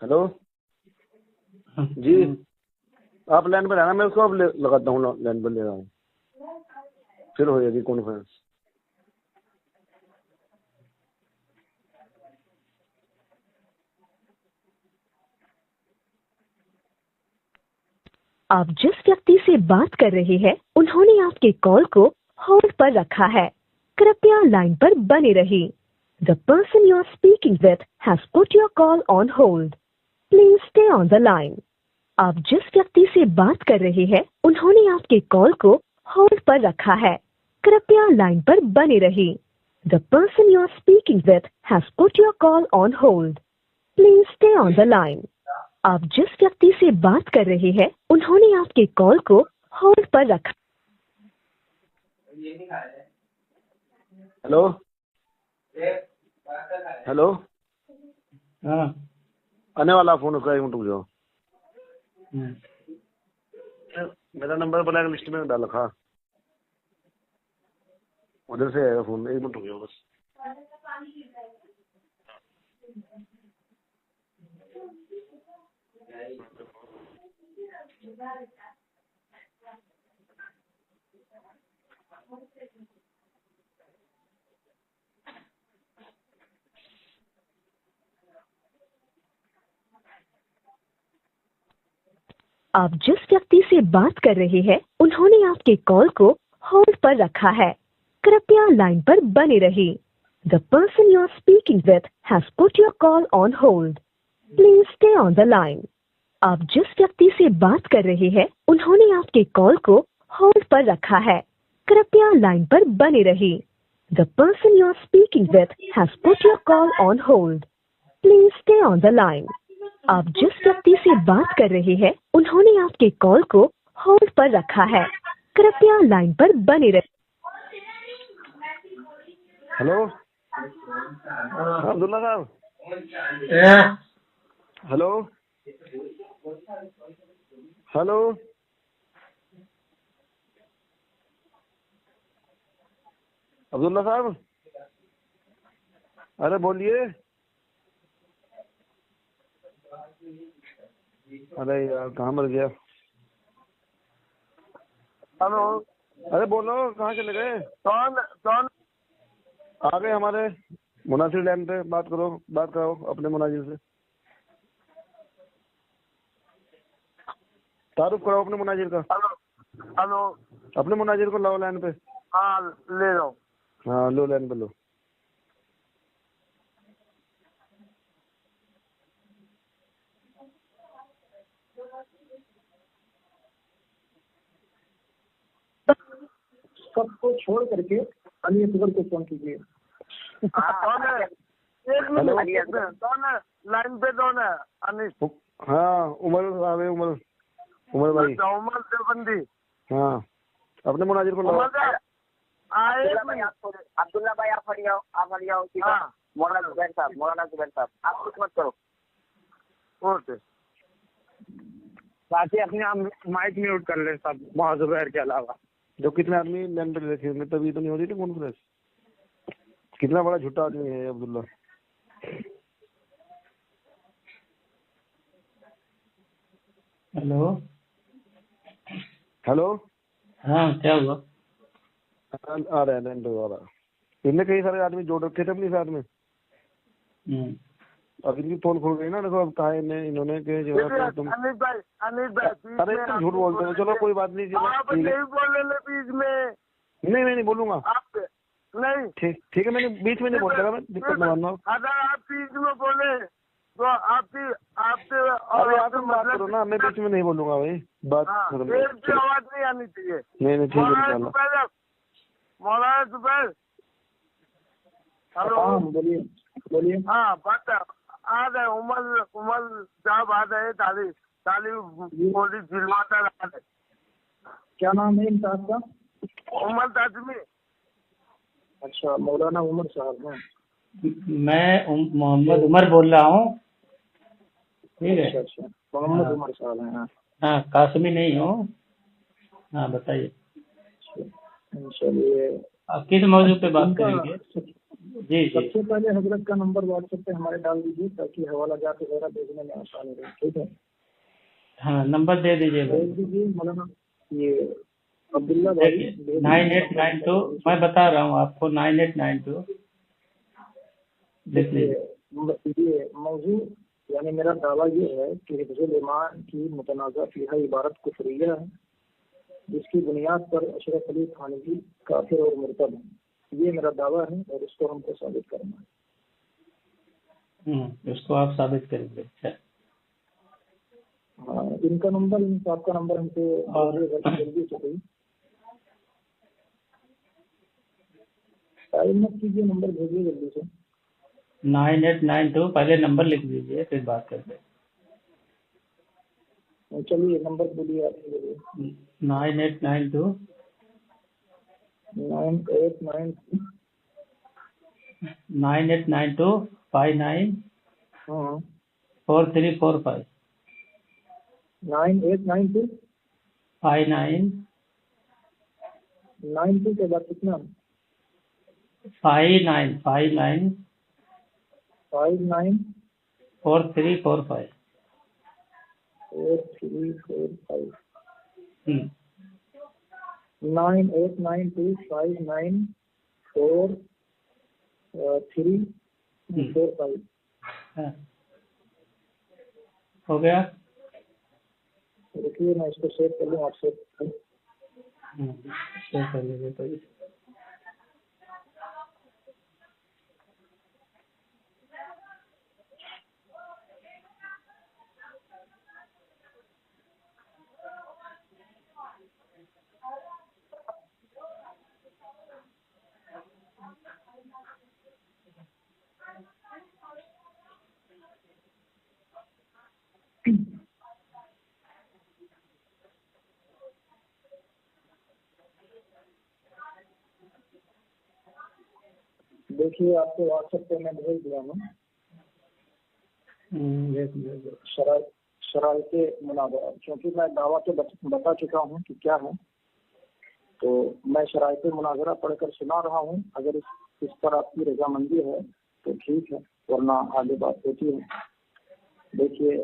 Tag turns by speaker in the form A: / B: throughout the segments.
A: Hello जी, आप line पर रहना, मैं उसको अब लगाता हूँ, लाइन पर ले रहा हूँ, फिर हो जाएगी कॉन्फ्रेंस।
B: आप जिस व्यक्ति से बात कर रहे हैं उन्होंने आपके कॉल को होल्ड पर रखा है, कृपया लाइन पर बने रहिए। The person you are speaking with has put your call on hold. Please stay on the line. आप जिस व्यक्ति से बात कर रहे हैं उन्होंने आपके कॉल को होल्ड पर रखा है, कृपया लाइन पर बने रहिए। The person you are speaking with has put your call on hold. Please stay on the line. आप जिस व्यक्ति से बात कर रहे हैं उन्होंने आपके कॉल को होल्ड पर रखा।
A: हेलो हेलो,
C: हाँ
A: आने वाला फोन उसका, एक मिनट रुक जाओ। मेरा नंबर ब्लैक लिस्ट में डाल रखा, उधर से आएगा फोन, एक मिनट रुक जाओ बस।
B: आप जिस व्यक्ति से बात कर रहे हैं उन्होंने आपके कॉल को होल्ड पर रखा है, कृपया लाइन पर बने रहिए। The person you are speaking with has put your call on hold. Please stay on the line. आप जिस व्यक्ति से बात कर रहे हैं उन्होंने आपके कॉल को होल्ड पर रखा है, कृपया लाइन पर बने रहिए। The person you are speaking with has put your call on hold. Please stay on the line. आप जिस व्यक्ति से बात कर रहे हैं उन्होंने आपके कॉल को होल्ड पर रखा है, कृपया लाइन पर बने रहिए।
A: हेलो अब्दुल्ला साहब, हेलो हेलो अब्दुल्ला साहब, अरे बोलिए। अरे यार कहाँ मर गया।
D: हेलो,
A: अरे बोलो, कहाँ चले गए।
D: कौन
A: आ गए हमारे मुनासिर लाइन पे, बात करो, बात कराओ अपने मुनाजिर से, तारुफ कराओ अपने मुनाजिर का।
D: हेलो,
A: अपने मुनाजिर को लाओ लाइन पे।
D: हाँ ले लो।
A: हाँ लो, लाइन पे लो।
C: सबको छोड़ करके अली असगर को फोन कीजिए।
D: कौन है? एक मिनट, कौन है लाइन पे? कौन है? अनिस।
A: हाँ उमर साहब, उमर भाई।
D: उमर देवबंदी।
A: हाँ अपने मुनाजिर को लाओ।
E: अब्दुल्ला भाई आप हट जाओ ठीक है। मौलाना जुबैर साहब आप कुछ मत करो।
D: ओके,
C: साथी अपने माइक म्यूट कर ले सब, मौलाना जुबैर के अलावा।
A: जो कितने आदमी लाइन पे रखे हैं, तभी तो नहीं हो रही थी कॉन्फ्रेंस। कितना बड़ा झूठा आदमी है अब्दुल्ला।
C: हेलो
A: हेलो,
C: हाँ क्या हुआ?
A: आ रहा है लाइन पे, आ रहा है। इनने कई सारे आदमी जोड़ रखे थे अपने साथ में, अब इनकी पोल खुल गई ना। देखो अब कहा इन्होंने कि जो है तुम,
D: अनिस भाई
A: अरे तुम झूठ बोलते हो। चलो कोई बात नहीं,
D: आप नहीं बोलने ले बीच में।
A: नहीं बोलूंगा।
D: आप नहीं,
A: ठीक है, मैंने बीच में नहीं बोलता, मैं दिक्कत न मानना।
D: अगर आप बीच में बोले तो आपसे
A: अरे आप तुम बात करो ना, मैं बीच में नहीं बोलूंगा भाई, बात खत्म।
D: एक भी आवाज नहीं आनी चाहिए।
A: नहीं ठीक है इंशाल्लाह।
D: मौलाना जुबैर, हेलो
C: बोलिए।
D: हाँ बात आ गए। उमर साहब आ गए। ताली बोली जिलवाता रहा है।
C: क्या नाम है इन साहब का?
D: उमर ताजमी।
C: अच्छा, मौलाना उमर साहब हैं।
F: मैं मोहम्मद उमर बोल रहा हूँ। ठीक है।
C: अच्छा, मोहम्मद उमर साहब हैं।
F: हाँ कासमी नहीं हूँ। हाँ बताइए,
C: चलिए,
F: आप किस मौजूद पे बात करेंगे? जी जी
G: सबसे पहले हजरत का नंबर व्हाट्सएप पे हमारे डाल दीजिए ताकि हवाला जात वगैरह भेजने में आसानी रहे, ठीक है?
F: हाँ, नंबर दे दीजिए भाई।
G: भेज दीजिए मौलाना। ये अब्दुल्ला भाई
F: देखिए 9892, मैं बता रहा हूँ आपको 9892 लिख लीजिए।
G: ये मौजू यानी मेरा दावा ये है कि हिफ्जुल ईमान की मुतनाज़ा फीहा इबारत कुफरिया है, जिसकी बुनियाद पर अशरफ अली थानवी काफिर और मुर्तद है। ये मेरा दावा है और इसको हमको साबित करना है।
F: उसको आप साबित करेंगे। अच्छा,
G: हाँ, इनका नंबर, इन साहब का नंबर हमको जल्दी से कोई टाइम मत कीजिए, नंबर भेजिए जल्दी से।
F: 9892 पहले नंबर लिख दीजिए, फिर बात करते हैं।
G: चलिए नंबर बोलिए आप।
F: 9892 9892 59
G: हाँ
F: 4345
G: 9892
F: 59
G: 92 के बाद कितना?
F: 59 59
G: 59
F: 4345
G: 4345 989259 4345।
F: हाँ, हो गया।
G: देखिए मैं इसको सेव कर लूँ आपसे।
F: शेयर कर लीजिए तो।
G: देखिए आपको व्हाट्सएप पे मैं भेज दिया हूँ शराइते मुनाज़रा। क्योंकि मैं दावा तो बता चुका हूँ कि क्या है, तो मैं शराइते मुनाज़रा पढ़कर सुना रहा हूँ। अगर इस पर आपकी रजामंदी है तो ठीक है, वरना आगे बात होती है। देखिए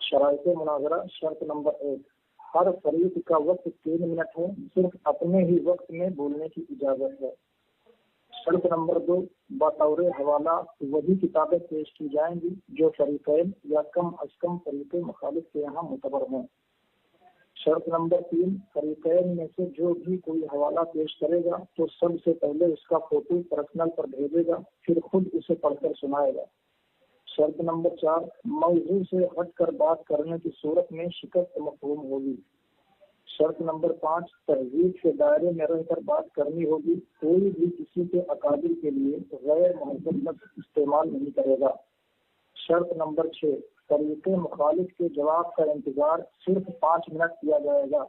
G: शराइते मुनाज़रा, शर्त नंबर 1, हर फरीक का वक्त 3 मिनट है, सिर्फ अपने ही वक्त में बोलने की इजाज़त है। शर्त नंबर 2, बतौर हवाला वही किताबें पेश की जाएंगी जो फरीकैन या कम अज कम फरीक मुखालिफ के यहाँ मुतबर हैं। शर्त नंबर 3, फरीकैन में से जो भी कोई हवाला पेश करेगा तो सबसे पहले उसका फोटो पर्सनल पर भेजेगा, फिर खुद उसे पढ़कर सुनाएगा। शर्त नंबर 4, मौजू से हटकर बात करने की सूरत में शिकस्त मफहूम होगी। शर्त नंबर 5, तहजीब के दायरे में रहकर बात करनी होगी। कोई भी किसी के अकाबिर के लिए गैर मुहज्जब लफ्ज़ इस्तेमाल नहीं करेगा। शर्त नंबर 6, फरीक़े मुखालिफ के जवाब का इंतजार सिर्फ 5 मिनट किया जाएगा।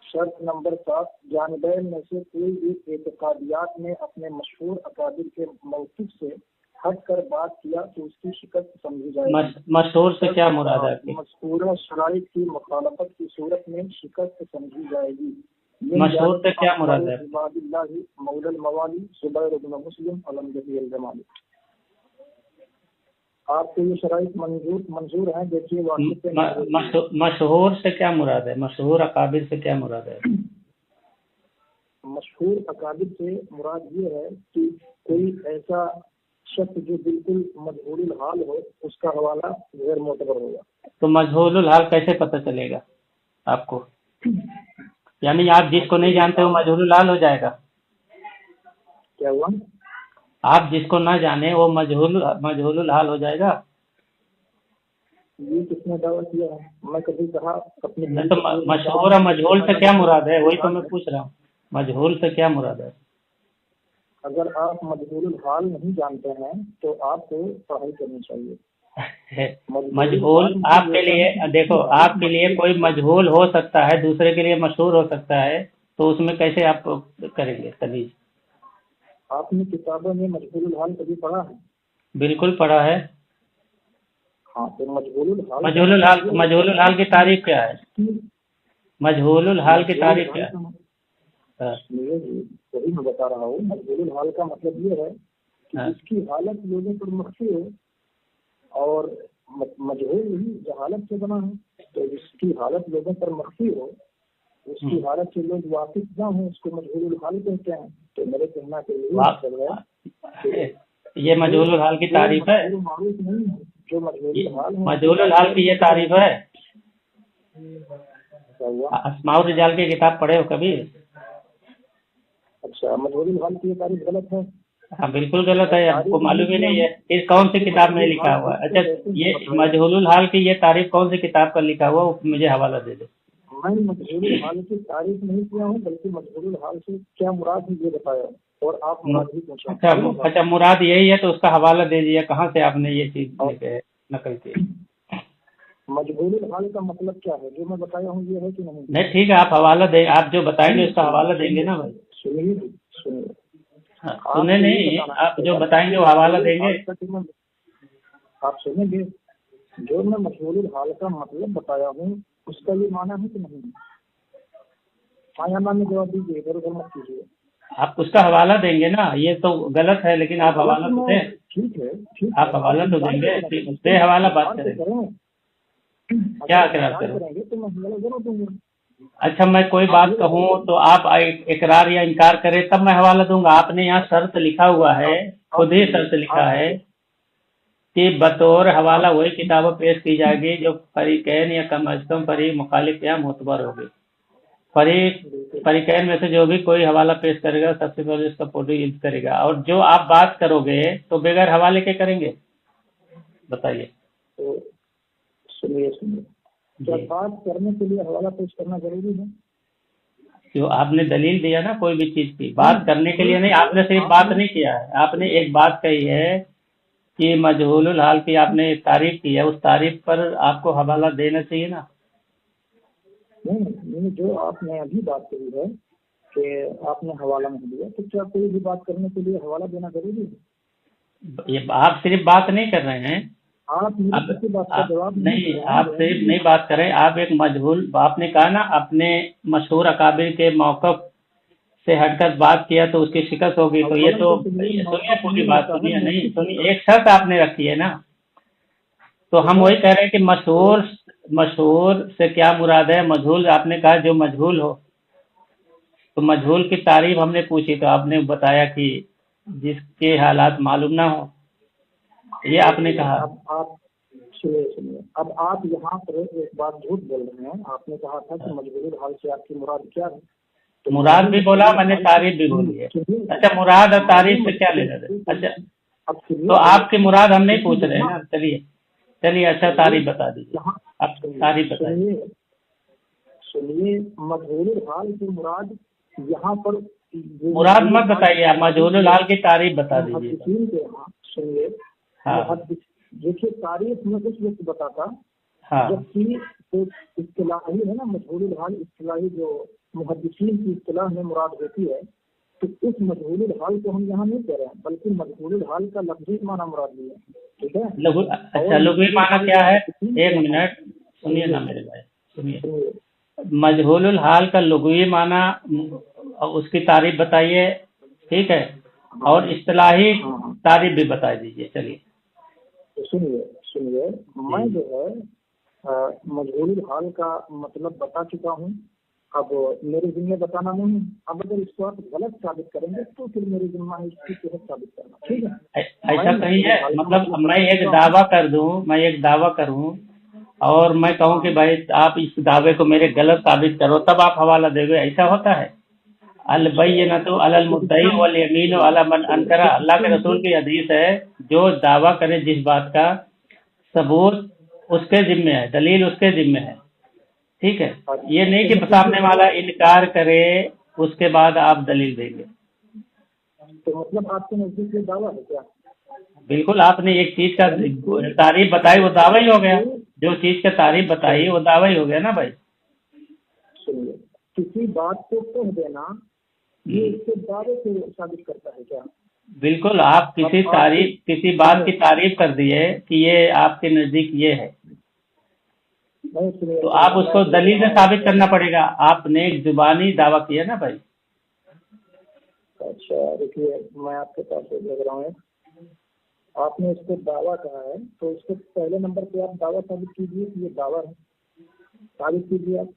G: शर्त नंबर 7, जानिबैन में से कोई भी एतकादियात में अपने मशहूर अकाबिर के मौक़िफ़ से हट कर बात किया तो उसकी शिकस्त समझी जाएगी।
F: मशहूर से क्या मुराद है?
G: मज़कूरा शराइत की मुखालफत की सूरत में शिकस्त समझी जाएगी।
F: मशहूर से क्या मुराद है?
G: मौलल मवाली ज़ुबैर इब्न मुस्लिम अलमगीर अल-जमाली। आपको ये शराइत मंजूर है? देखिए
F: मशहूर से क्या मुराद है? मशहूर अकाबिर से क्या मुराद है?
G: मशहूर अकाबिर से मुराद ये है कि कोई ऐसा शख्स जो बिल्कुल मजहूरुल हाल हो, उसका हवाला गैर मोतबर होगा।
F: तो मजहूरुल हाल कैसे पता चलेगा आपको? यानी आप जिसको नहीं जानते वो मजहूरुल हाल हो जाएगा?
G: क्या हुआ?
F: आप जिसको ना जाने वो मजहूरुल हाल हो जाएगा?
G: ये किसने दावा किया है? मैं कभी कहा अपने
F: तो मशहूर और मजहूल से क्या मुराद है, वही तो मैं पूछ रहा हूँ। मजहूल से क्या मुराद है?
G: अगर आप मजहूरुल हाल नहीं जानते हैं तो आपको पढ़ाई करनी चाहिए।
F: मजहूल आपके लिए, देखो आपके लिए कोई मजहूल हो सकता है, दूसरे के लिए मशहूर हो सकता है, तो उसमें कैसे आप करेंगे तमीज?
G: आपने किताबों में मजहूरुल हाल कभी पढ़ा है?
F: बिल्कुल पढ़ा है।
G: हाँ, तो
F: मजहूलुल हाल की तारीफ क्या है? मजहूलुल हाल की तारीफ क्या है?
G: वही मैं बता रहा हूँ। मजबूरुल हाल का मतलब ये है कि जिसकी हालत लोगों पर मख्फी हो, और मजहूल ही जहालत से बना है, तो जिसकी हालत लोगों पर मख्फी हो, उसकी हालत से लोग वाकिफ ना हो, उसको मजहूरुल हाल कहते हैं। तो मेरे कहना के लिए मतलब है
F: ये मजहूलुल हाल की तारीफ है,
G: मारूफ नहीं है जो मजहूरुल हाल है।
F: मजहूलुल हाल की ये तारीफ है। अस्माउर रिजाल की किताब पढ़े हो कभी?
G: अच्छा, मजहूरुल हाल की ये तारीफ गलत है?
F: हाँ बिल्कुल गलत है, आपको मालूम ही नहीं है। इस कौन सी किताब में लिखा हुआ है? अच्छा, ये मजहूलुल हाल की ये तारीफ कौन सी किताब पर लिखा हुआ, मुझे हवाला दे दो।
G: मैं मजहूरुल हाल की तारीफ नहीं किया हूँ, बल्कि मजहूरुल हाल से क्या मुराद है ये बताया, और आप मुराद ही पूछा।
F: अच्छा, मुराद यही है तो उसका हवाला दे दिया, कहाँ से आपने ये चीज नकल की?
G: मजबूरुल हाल का मतलब क्या है, जो मैं बताया हूँ ये है कि नहीं?
F: नहीं ठीक है, आप हवाला दे, आप जो बताएंगे उसका हवाला देंगे ना भाई।
G: सुनिए,
F: सुने नहीं, आप जो बताएंगे वो हवाला देंगे।
G: आप सुनेंगे, जो मैं मजबूरुल हाल का मतलब बताया हूँ उसका ये माना है कि नहीं? हाँ या ना में जवाब दीजिए, इधर उधर मत कीजिए।
F: आप उसका हवाला देंगे ना, ये तो गलत है, लेकिन आप हवाला तो दें।
G: ठीक है,
F: आप हवाला तो देंगे, बे हवाला बात करेंगे। क्या इकरार करेंगे?
G: तो मैं हवाला जरूर दूंगा।
F: अच्छा, मैं कोई बात कहूँ तो आप इकरार या इनकार करें तब मैं हवाला दूंगा। आपने यहाँ शर्त लिखा हुआ है, खुद ही शर्त लिखा है कि बतौर हवाला वही किताबें पेश की जाएगी जो फरीकैन या कम अज कम फरीक मुखालिफ या मुतबर होगी। फरीकैन में से जो भी कोई हवाला पेश करेगा सबसे पहले उसका फोटो यूज करेगा, और जो आप बात करोगे तो बगैर हवाले के करेंगे, बताइए।
G: तो सुनिए, क्या बात करने के लिए हवाला पेश करना जरूरी है?
F: जो आपने दलील दिया ना कोई भी चीज की, बात करने के लिए नहीं, आपने सिर्फ बात नहीं किया है, आपने एक बात कही है कि मजहूलुल हाल की आपने तारीफ की है, उस तारीफ पर आपको हवाला देना चाहिए ना।
G: नहीं, जो आपने अभी बात कही है कि आपने हवाला नहीं दिया, तो क्या कोई भी बात करने के लिए हवाला देना जरूरी है?
F: ये आप सिर्फ बात नहीं कर रहे हैं,
G: आप किसी बात का जवाब
F: नहीं, आप सिर्फ नहीं बात करें, आप एक मजहूल, आपने कहा ना अपने मशहूर अकाबिर के मौक़िफ़ से हटकर बात किया तो उसकी शिकस्त होगी। तो ये तो सुनिए, पूरी बात सुनिए, नहीं सुनिए, एक शर्त आपने रखी है ना, तो हम वही कह रहे हैं कि मशहूर से क्या मुराद है। मजहूल आपने कहा जो मजहूल हो, तो मजहूल की तारीफ हमने पूछी तो आपने बताया कि जिसके हालात मालूम ना हो, ये आपने कहा।
G: आप सुनिए, अब आप यहाँ पर एक बात झूठ बोल रहे हैं। आपने कहा था कि मजबूरुल हाल से आपकी मुराद क्या है?
F: तो मुराद भी बोला मैंने, तारीफ भी बोली है। अच्छा, मुराद और तारीफ से क्या लेना है? अच्छा, तो आपकी मुराद हम नहीं पूछ रहे हैं ना। चलिए, अच्छा तारीफ बता दीजिए, आप तारीफ बताइए।
G: सुनिए, मजबूरुल हाल की मुराद यहाँ पर
F: मुराद मत बताइए, आप मजहूलुल हाल की तारीफ बता दीजिए।
G: सुनिए, हाँ, देखिए तारीफ में कुछ वक्त बताता,
F: हाँ,
G: जबकि इस्तिलाही है ना मजहूलुल हाल, इस्तिलाही जो मुहद्दिसीन की इस्तिलाह में मुराद होती है, तो इस मजहूलुल हाल को हम यहाँ नहीं कह रहे हैं, बल्कि मजहूलुल हाल का लफ्ज़ी माना मुराद लिया है। ठीक है,
F: अच्छा, लुग़वी माना क्या है? एक मिनट सुनिए ना मेरे भाई, सुनिए। मजहूलुल हाल का लुग़वी माना, उसकी तारीफ बताइए, ठीक है, और इस्तिलाही तारीफ भी बता दीजिए। चलिए,
G: सुनिए, मैं जो है मजहूलुल हाल का मतलब बता चुका हूँ। अब मेरे जिम्मे बताना नहीं, अब अगर इसको आप गलत साबित करेंगे तो फिर मेरे जिम्मा है इसकी सेहत साबित करना। ठीक है,
F: ऐसा कहीं है? मतलब मैं एक दावा कर दूं, मैं एक दावा करूं और मैं कहूं कि भाई आप इस दावे को मेरे गलत साबित करो, तब आप हवाला देंगे, ऐसा होता है? अल-बय्यनतु अलल मुद्दई वल यमीनु अला मन अनकरा। अल्लाह के रसूल की हदीस है, जो दावा करे जिस बात का, सबूत उसके जिम्मे है, दलील उसके जिम्मे है। ठीक है, ये नहीं कि सामने वाला इनकार करे उसके बाद आप दलील देंगे।
G: तो मतलब आपके नजदीक ये दावा है क्या?
F: बिल्कुल, आपने एक चीज का तारीफ बताई, वो दावा ही हो गया। जो चीज का तारीफ बताई वो दावा ही हो गया ना भाई।
G: सुनिए, किसी बात को कह देना ये इसके दावे से साबित करता है क्या?
F: बिल्कुल, आप किसी बात की तारीफ कर दिए कि ये आपके नजदीक ये है, तो आप उसको दलील से साबित करना पड़ेगा। आपने एक जुबानी दावा किया ना भाई,
G: اچھا دیکھیے میں آپ کے پاس لگ رہا ہوں، آپ نے اس کو دعویٰ کہا ہے تو اس کو پہلے نمبر پہ آپ دعویٰ ثابت کیجیے کہ یہ دعویٰ ہے، ثابت کیجیے آپ۔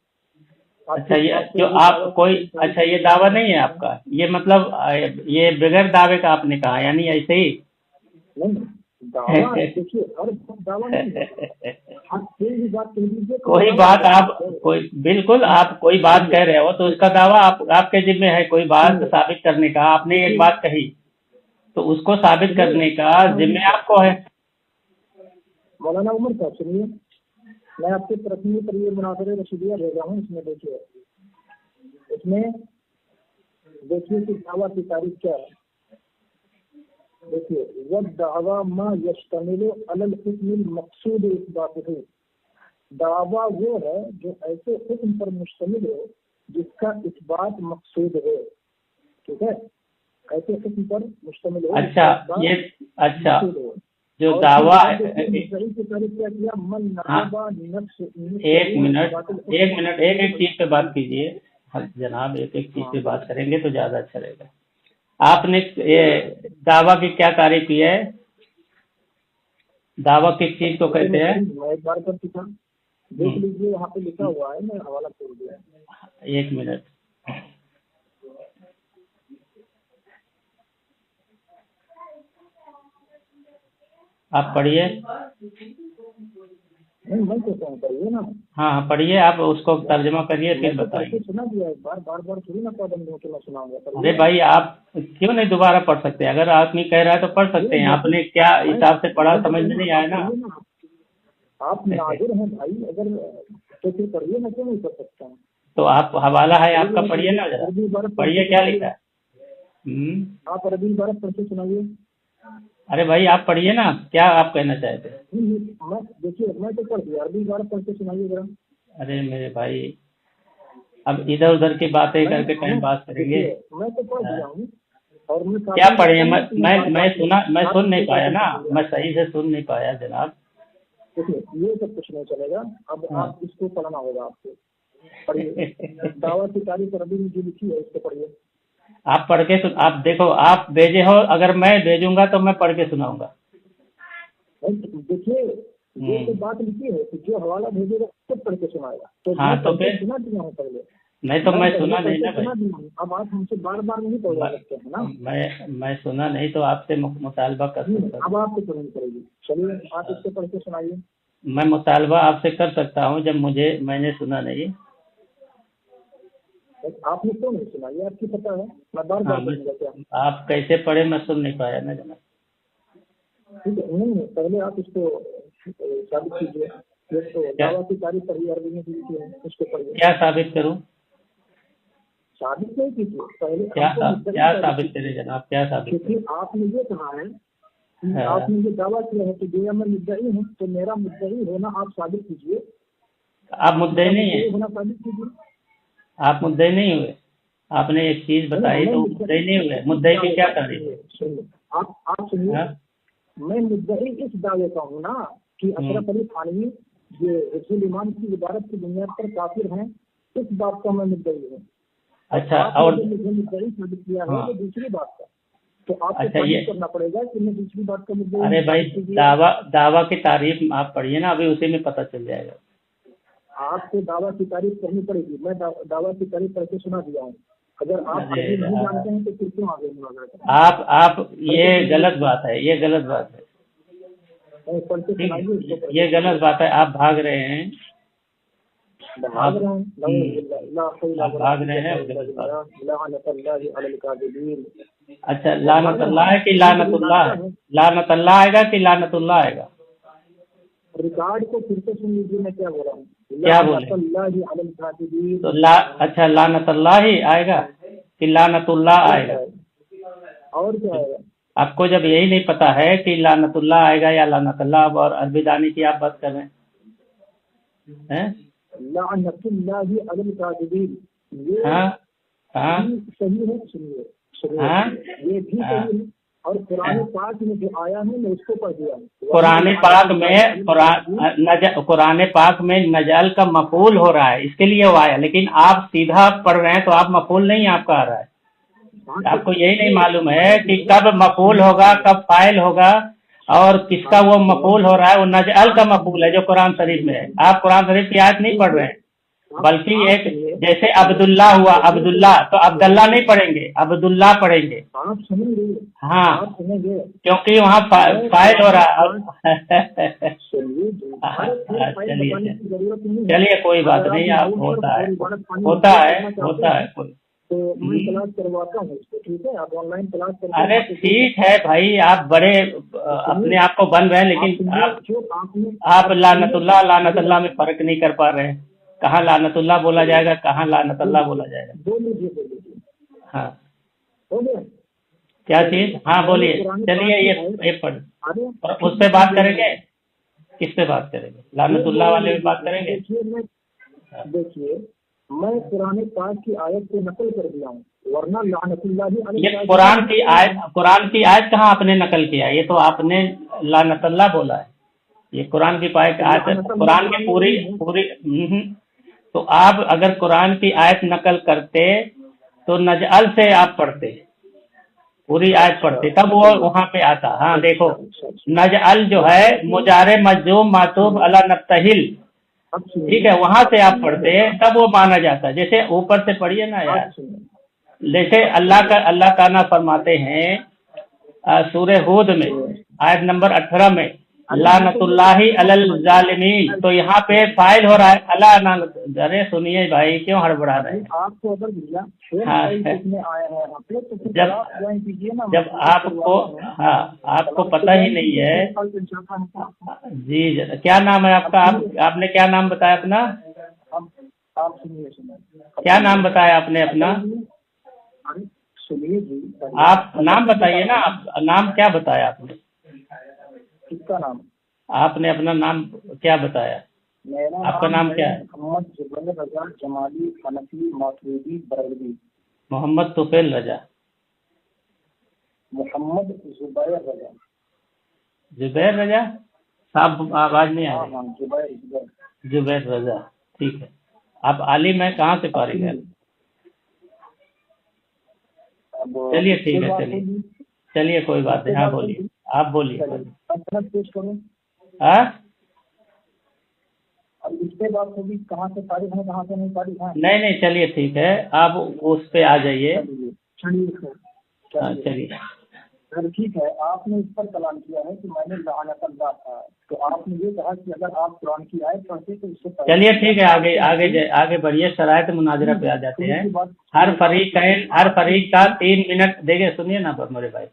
F: اچھا یہ جو آپ کوئی اچھا یہ دعویٰ نہیں ہے آپ کا، یہ مطلب یہ بغیر دعوے کا آپ نے کہا یعنی ایسے ہی؟
G: نہیں دعویٰ دیکھیے ہر دعویٰ نہیں ہے، آپ کوئی بھی بات کہہ دیجیے،
F: کوئی بات آپ کوئی بالکل آپ کوئی بات کہہ رہے ہو تو اس کا دعویٰ آپ کے ذمہ ہے، کوئی بات ثابت کرنے کا۔ آپ نے ایک بات کہی تو اس کو ثابت کرنے کا ذمہ آپ کو ہے۔
G: مولانا عمر صاحب سنیے، میں آپ کے پرسنل پر یہ مناظر رشیدیہ بھیجا ہوں، اس میں دیکھیے، اس میں دیکھیے کہ دعویٰ کی تاریخ کیا ہے۔ دیکھیے والدعویٰ ما یشتمل علی الحکم المقصود اثباتہ، دعویٰ وہ ہے جو ایسے حکم پر مشتمل ہو جس کا اثبات مقصود ہو، ٹھیک ہے، ایسے حکم پر مشتمل ہو۔
F: اچھا یہ اچھا جو دعویٰ ایک منٹ ایک چیز پہ بات کیجیے جناب، ایک چیز پہ بات کریں گے تو زیادہ اچھا رہے گا۔ آپ نے دعویٰ کی کیا تعریف کی ہے؟ دعویٰ کس چیز کو کہتے ہیں؟
G: میں ایک بار کر چکا، دیکھ لیجیے یہاں پہ لکھا ہوا ہے، میں حوالہ چھوڑ دیا۔
F: ایک منٹ آپ پڑھیے۔
G: نہیں میں کہتا ہوں پڑھیے نا۔
F: ہاں پڑھیے، آپ اس کو ترجمہ کریے پھر بتائیے۔
G: سنا دیا ایک بار، بار بار تھوڑی نا پابند ہو کہ میں سناؤں گا۔
F: ارے بھائی آپ کیوں نہیں دوبارہ پڑھ سکتے؟ اگر آدمی کہہ رہا ہے تو پڑھ سکتے ہیں، آپ نے کیا حساب سے پڑھا سمجھ میں نہیں آیا نا۔
G: آپ ناظر ہیں بھائی، اگر تو پھر پڑھیے، میں کیوں نہیں پڑھ سکتا ہوں؟
F: تو آپ حوالہ ہے آپ کا، پڑھیے نا ذرا، پڑھیے کیا لکھا ہے۔
G: آپ عربی عبارت پڑھ کے سنائیے۔
F: ارے بھائی آپ پڑھیے نا، کیا آپ کہنا چاہتے ہیں؟
G: میں دیکھیے میں تو پڑھ دیا، عربی عبارت پڑھ کے سنائیے ذرا۔
F: ارے میرے بھائی اب ادھر ادھر کی باتیں کر کے ٹائم پاس کریں گے۔
G: میں تو پڑھ دیا ہوں اور
F: کیا پڑھے؟ میں سن نہیں پایا نا، میں صحیح سے سن نہیں پایا جناب۔
G: یہ سب کچھ نہیں چلے گا، اب آپ اس کو پڑھنا ہوگا آپ کو۔ پڑھیے دعویٰ کی تاریخ عربی میں جو لکھی ہے اس کو پڑھیے۔
F: آپ پڑھ کے آپ دیکھو، آپ بھیجے ہو، اگر میں بھیجوں گا تو میں پڑھ کے سناؤں گا۔
G: دیکھیے یہ تو بات لکھی ہے کہ جو حوالہ بھیجے گا خود پڑھ کے سنائے گا۔
F: ہاں تو پھر
G: سنا دیا ہوں پہلے،
F: نہیں تو میں سنا نہیں نا بھائی،
G: اب آپ ہم سے بار بار نہیں پڑھوا سکتے ہیں نا۔
F: میں سنا نہیں تو آپ سے مطالبہ کر سکتا ہوں۔
G: اب آپ کو پڑھنی پڑے گی، چلیے آپ اس سے پڑھ کے سنائیے۔
F: میں مطالبہ آپ سے کر سکتا ہوں جب میں نے سنا نہیں۔
G: آپ نے کیوں نہیں سنا؟ یہ آپ کی پتہ ہے، میں بار بار پڑھوں گا کیا؟
F: آپ کیسے پڑھے میں سن نہیں پایا نا جناب۔
G: ٹھیک ہے، نہیں پہلے آپ اس کو ثابت کیجیے۔ دعویٰ کی تاریخ پڑھیے، عربی میں لکھی ہے اس کو پڑھیے۔
F: کیا ثابت کروں؟
G: ثابت نہیں کیجیے پہلے،
F: کیا ثابت کرے جناب، کیا ثابت کرے؟
G: کیونکہ آپ نے یہ کہا ہے، آپ نے یہ دعویٰ کیا ہے کہ جو میں مدعی ہوں تو میرا مدعی ہونا آپ ثابت کیجیے۔
F: آپ مدعی نہیں ہیں،
G: ہونا ثابت کیجیے۔
F: آپ مدعی نہیں ہوئے، آپ نے ایک چیز بتائی تو مدعی نہیں ہوئے۔ مدعی کی کیا تعریف ہے؟
G: آپ سنیے، میں مدعی اس دعوے کا ہوں نا کہ اشرف علی تھانوی یہ رسول ایمان کی عبارت کی بنیاد پر کافر ہیں، اس بات کا میں مدعی ہوں۔
F: اچھا اور
G: مجھے مدعی ثابت کیا ہے وہ دوسری بات کا، تو آپ کو ثابت کرنا پڑے گا کہ میں دوسری بات کا مدعی۔
F: ارے بھائی دعویٰ کی تعریف آپ پڑھیے نا، ابھی اسی میں پتہ چل جائے گا۔
G: آپ کو دعویٰ کی تعریف کرنی پڑے گی، میں دعویٰ کی تعریف کر کے سنا دیا ہوں۔ اگر آپ نہیں جانتے ہیں تو پھر کیوں آگے مناظرہ کریں؟
F: آپ یہ غلط بات ہے، یہ غلط بات ہے، یہ غلط بات ہے۔ آپ بھاگ رہے ہیں،
G: بھاگ رہے ہیں۔
F: اچھا لعنت اللہ ہے کہ لعنت اللہ ہے؟ لعنت اللہ آئے گا کہ لعنت اللہ آئے گا؟
G: ریکارڈ کو پھر سے سن لیجیے میں کیا بول رہا ہوں۔
F: کیا بولے تو اچھا لعنت اللہ ہی آئے گا کہ لعنت اللہ آئے گا؟
G: اور کیا آئے گا؟
F: آپ کو جب یہی نہیں پتا ہے کہ لعنت اللہ آئے گا یا لعنت اللہ، اور عربی دانی کی آپ بات کر رہے ہیں۔
G: لعنت اللہ علی الکاذبین،
F: ہاں
G: صحیح ہے، سنیے یہ بھی صحیح ہے، اور قرآن پاک میں جو آیا ہے میں اس کو پڑھ دیا ہوں۔ قرآن پاک میں نجال کا مفعول ہو رہا ہے، اس کے لیے وہ آیا، لیکن آپ سیدھا پڑھ رہے ہیں تو آپ مفعول نہیں آپ کا آ رہا ہے۔
F: आपको यही नहीं मालूम है कि कब मफूल होगा, कब फाइल होगा, और किसका वो मफूल हो रहा है। वो नजअल का मफूल है जो कुरान शरीफ में है। आप कुरान शरीफ की आयत नहीं पढ़ रहे हैं, बल्कि एक जैसे अब्दुल्ला हुआ, अब्दुल्ला तो अब्दुल्ला नहीं पढ़ेंगे, अब्दुल्ला पढ़ेंगे।
G: आप सुनेंगे,
F: हाँ,
G: आप सुनेंगे।
F: क्योंकि वहाँ फाइल हो रहा है।
G: चलिए
F: चलिए
G: जरूरत नहीं है।
F: चलिए, कोई बात नहीं, आप होता है, होता है, होता है।
G: तो मैं क्लास करवाता हूँ इसको, ठीक है? आप ऑनलाइन क्लास करते
F: अरे ठीक है भाई, आप बड़े अपने आप को बन रहे हैं, लेकिन आप लानतुल्लाह लानतुल्लाह में फर्क नहीं कर पा रहे हैं। कहाँ लानतुल्लाह बोला जाएगा, कहाँ लानतुल्लाह बोला जाएगा।
G: बोलिए।
F: हाँ,
G: हो गया
F: क्या चीज? हाँ बोलिए। चलिए ये पढ़, उस पे बात करेंगे। किस पे बात करेंगे? लानतुल्लाह वाले पे बात करेंगे।
G: देखिए, मैं कुरान पाक की आयत को नकल कर दिया हूँ, वरना लानतुल्लाह
F: ये कुरान की आयत कहाँ आपने नकल किया? ये तो आपने लानतुल्लाह बोला है। ये कुरान की आयत, कुरान की पूरी तो आप अगर कुरान की आयत नकल करते तो नजअल से आप पढ़ते, पूरी आयत पढ़ते, तब वो वहाँ पे आता। हाँ देखो, नजअल जो है मुजारे मजजूम मातूब अला नब्तहिल, ठीक है, वहां से आप पढ़ते तब वो माना जाता। जैसे ऊपर से पढ़िए ना यार, जैसे अल्लाह का ना फरमाते हैं सूरह हूद में आयत नंबर 18 में, लानतुल्लाहि अलल जालिमीन, तो यहाँ पे फाइल हो रहा है अला। अरे सुनिए भाई, क्यों हड़बड़ा रहे हैं?
G: आपको अगर भैया
F: जब आपको पता ही नहीं है जी। क्या नाम है आपका? आपने क्या नाम बताया अपना?
G: आप सुनिए,
F: क्या नाम बताया आपने अपना?
G: सुनिए जी,
F: आप नाम बताइए ना। आप नाम क्या बताया आपने?
G: किसका नाम?
F: आपने अपना नाम क्या बताया?
G: मेरा
F: आपका नाम क्या है?
G: मोहम्मद जुबैर रजा जमाली हनफी मातूरी बरेलवी।
F: मोहम्मद तुफैल रजा।
G: मोहम्मद जुबैर रजा।
F: जुबैर रजा साहब, आवाज नहीं आ रही।
G: जुबैर
F: जुबैर रजा, ठीक है। आप आलिम है, कहाँ से फारिग है? चलिए ठीक है, चलिए कोई बात नहीं। हाँ बोलिए, आप बोलिए। हाँ,
G: अब इस पे बात होगी, कहाँ से फारिग है, कहाँ से नहीं फारिग है।
F: नहीं, चलिए ठीक है, आप उस पे आ जाइए। चलिए
G: सर, ठीक है। आपने इस पर कलाम किया है कि मैंने लानतुल्लाह था, तो आपने ये कहा कि अगर आप कुरान की आयत पढ़ते तो उससे।
F: चलिए ठीक है, आगे बढ़िए। शरायत मुनाजरा पे आ जाते हैं। हर फरीक का 3 मिनट देंगे। सुनिए ना मेरे भाई,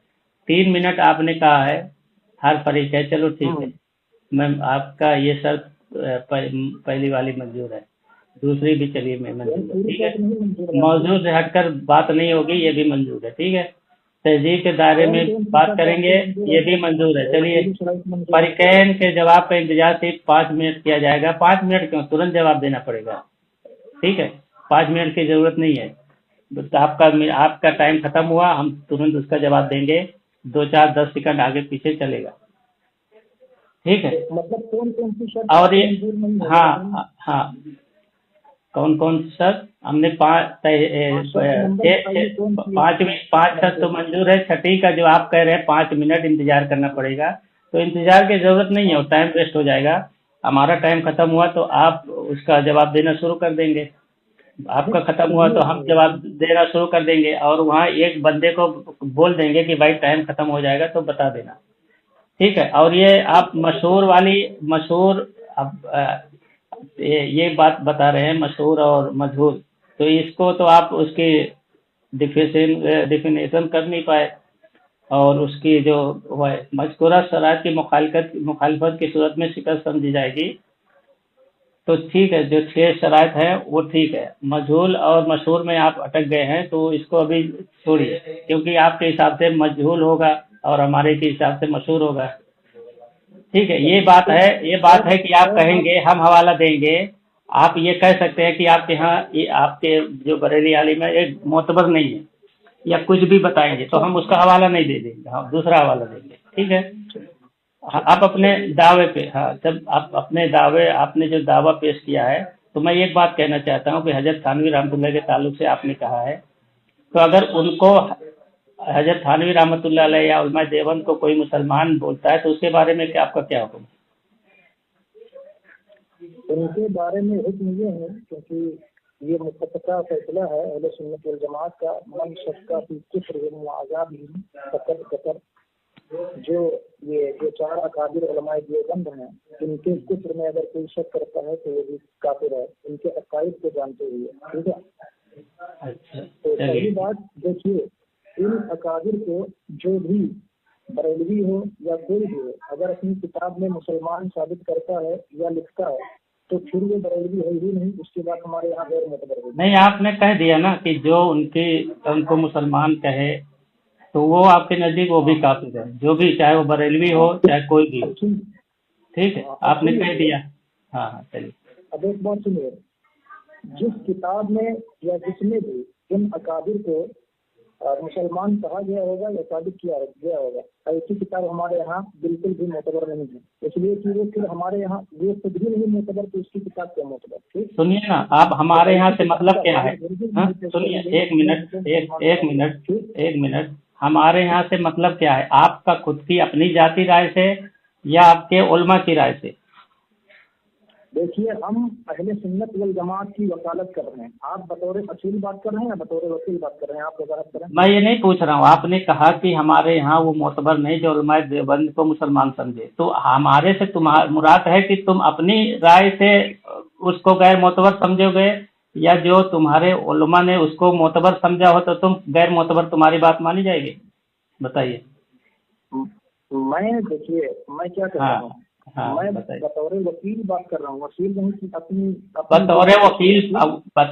F: 3 मिनट आपने कहा है, हर फरीक है। चलो ठीक है, मैं आपका ये शर्त पहली वाली मंजूर है, दूसरी भी चलिए मैं मंजूर है, ठीक है। मौजूद से हटकर बात नहीं होगी, ये भी मंजूर है, ठीक है। तहजीब के दायरे में बात करेंगे, ये भी मंजूर है। चलिए, फरीकैन के जवाब का इंतजार सिर्फ 5 मिनट किया जाएगा। 5 मिनट क्यों, तुरंत जवाब देना पड़ेगा, ठीक है। 5 मिनट की जरूरत नहीं है। आपका टाइम खत्म हुआ, हम तुरंत उसका जवाब देंगे। 2, 4, 10 सेकंड आगे पीछे चलेगा, ठीक है।
G: मतलब कौन सी शर्त?
F: और ये हाँ, कौन शर्त? हमने 5 शर्त तो मंजूर है। छठी का जो आप कह रहे हैं 5 मिनट इंतजार करना पड़ेगा, तो इंतजार की जरूरत नहीं है, टाइम वेस्ट हो जाएगा। हमारा टाइम खत्म हुआ तो आप उसका जवाब देना शुरू कर देंगे, आपका खत्म हुआ तो हम जवाब देना शुरू कर देंगे, और वहाँ एक बंदे को बोल देंगे कि भाई टाइम खत्म हो जाएगा तो बता देना, ठीक है। और ये आप मशहूर अब ये बात बता रहे हैं, मशहूर और मजहूर, तो इसको तो आप उसकी डिफिनेशन कर नहीं पाए, और उसकी जो मज़कूरा शराइत की मुखालिफत की सूरत में शिकस्त समझी जाएगी। तो ठीक है, जो 6 शराइत है वो ठीक है। मजहूल और मशहूर में आप अटक गए हैं, तो इसको अभी छोड़िए, क्योंकि आपके हिसाब से मजहूल होगा और हमारे के हिसाब से मशहूर होगा, ठीक है। ये बात है कि आप कहेंगे, हम हवाला देंगे। आप ये कह सकते हैं कि आपके यहाँ आपके जो बरेली आलिम है एक मोतबर नहीं है, या कुछ भी बताएंगे तो हम उसका हवाला नहीं दे देंगे, हम दूसरा हवाला देंगे, ठीक है। आप अपने दावे पे, जब आप अपने दावे, आपने जो दावा पेश किया है, तो मैं एक बात कहना चाहता हूँ कि हजरत थानवी रहमतुल्लाह के ताल्लुक से आपने कहा है, तो अगर उनको हजरत थानवी रहमतुल्लाह अलैह या उलमा देवबंद को कोई मुसलमान बोलता है तो उसके बारे में क्या आपका क्या हुक्म?
G: उनके बारे में हुक्म ये है, क्योंकि ये मुत्तफ़क़ा फैसला है अहले सुन्नत वल जमात का, मन शक्का फी कुफ्र व आज़ाब फक़द कफ़र। जो चार अकाबिर उलमाए देवबंद हैं, इनके कुफ्र में अगर कोई शक करता है तो वो भी काफिर है, इनके अकाइद को जानते हुए। ठीक है,
F: अच्छा,
G: तो पहली बात देखिए, इन अकाबिर को जो भी बरेलवी हो या कोई भी हो, अगर अपनी किताब में मुसलमान साबित करता है या लिखता है तो फिर वो बरेलवी है ही नहीं, उसके बाद हमारे यहाँ गैर मोतबर है।
F: नहीं, आपने कह दिया ना कि जो उनको मुसलमान कहे तो वो आपके नजदीक वो भी काफिर है, जो भी, चाहे वो बरेलवी हो चाहे कोई भी हो। ठीक है, आपने कह दिया। हाँ हाँ, चलिए।
G: अब एक बात सुनिए, जिस किताब में या जिसमें भी इन अकाबिर को मुसलमान कहा गया होगा या साबित किया गया होगा, ऐसी किताब हमारे यहाँ बिल्कुल भी मोतबर नहीं है, इसलिए कि वो फिर हमारे यहाँ वो खुद भी नहीं मोतबर, तो उसकी किताब क्या मोतबर। ठीक,
F: सुनिए ना, आप हमारे यहाँ से मतलब क्या है? सुनिए, एक मिनट, हमारे यहाँ से मतलब क्या है? आपका खुद की अपनी जाति राय से या आपके उलमा की राय से?
G: देखिए, हम अहले सुन्नत वल जमात की वकालत कर रहे हैं, आप बतौर असील बात कर रहे हैं या बतौर वकील बात कर रहे हैं? आप वकालत कर रहे हैं।
F: मैं ये नहीं पूछ रहा हूँ, आपने कहा कि हमारे यहाँ वो मोतबर नहीं जो उलमाए देवबंद को मुसलमान समझे, तो हमारे से तुम्हारा मुराद है कि तुम अपनी राय से उसको गैर मोतबर समझोगे, या जो तुम्हारे उलमा ने उसको मोतबर समझा हो तो तुम गैर मोतबर, तुम्हारी बात मानी जाएगी? बताइए।
G: देखिए, मैं क्या कर रहा हूँ, मैं बतौर वकील बात कर रहा हूँ, वकील नहीं कि अपनी
F: बतौर वकील,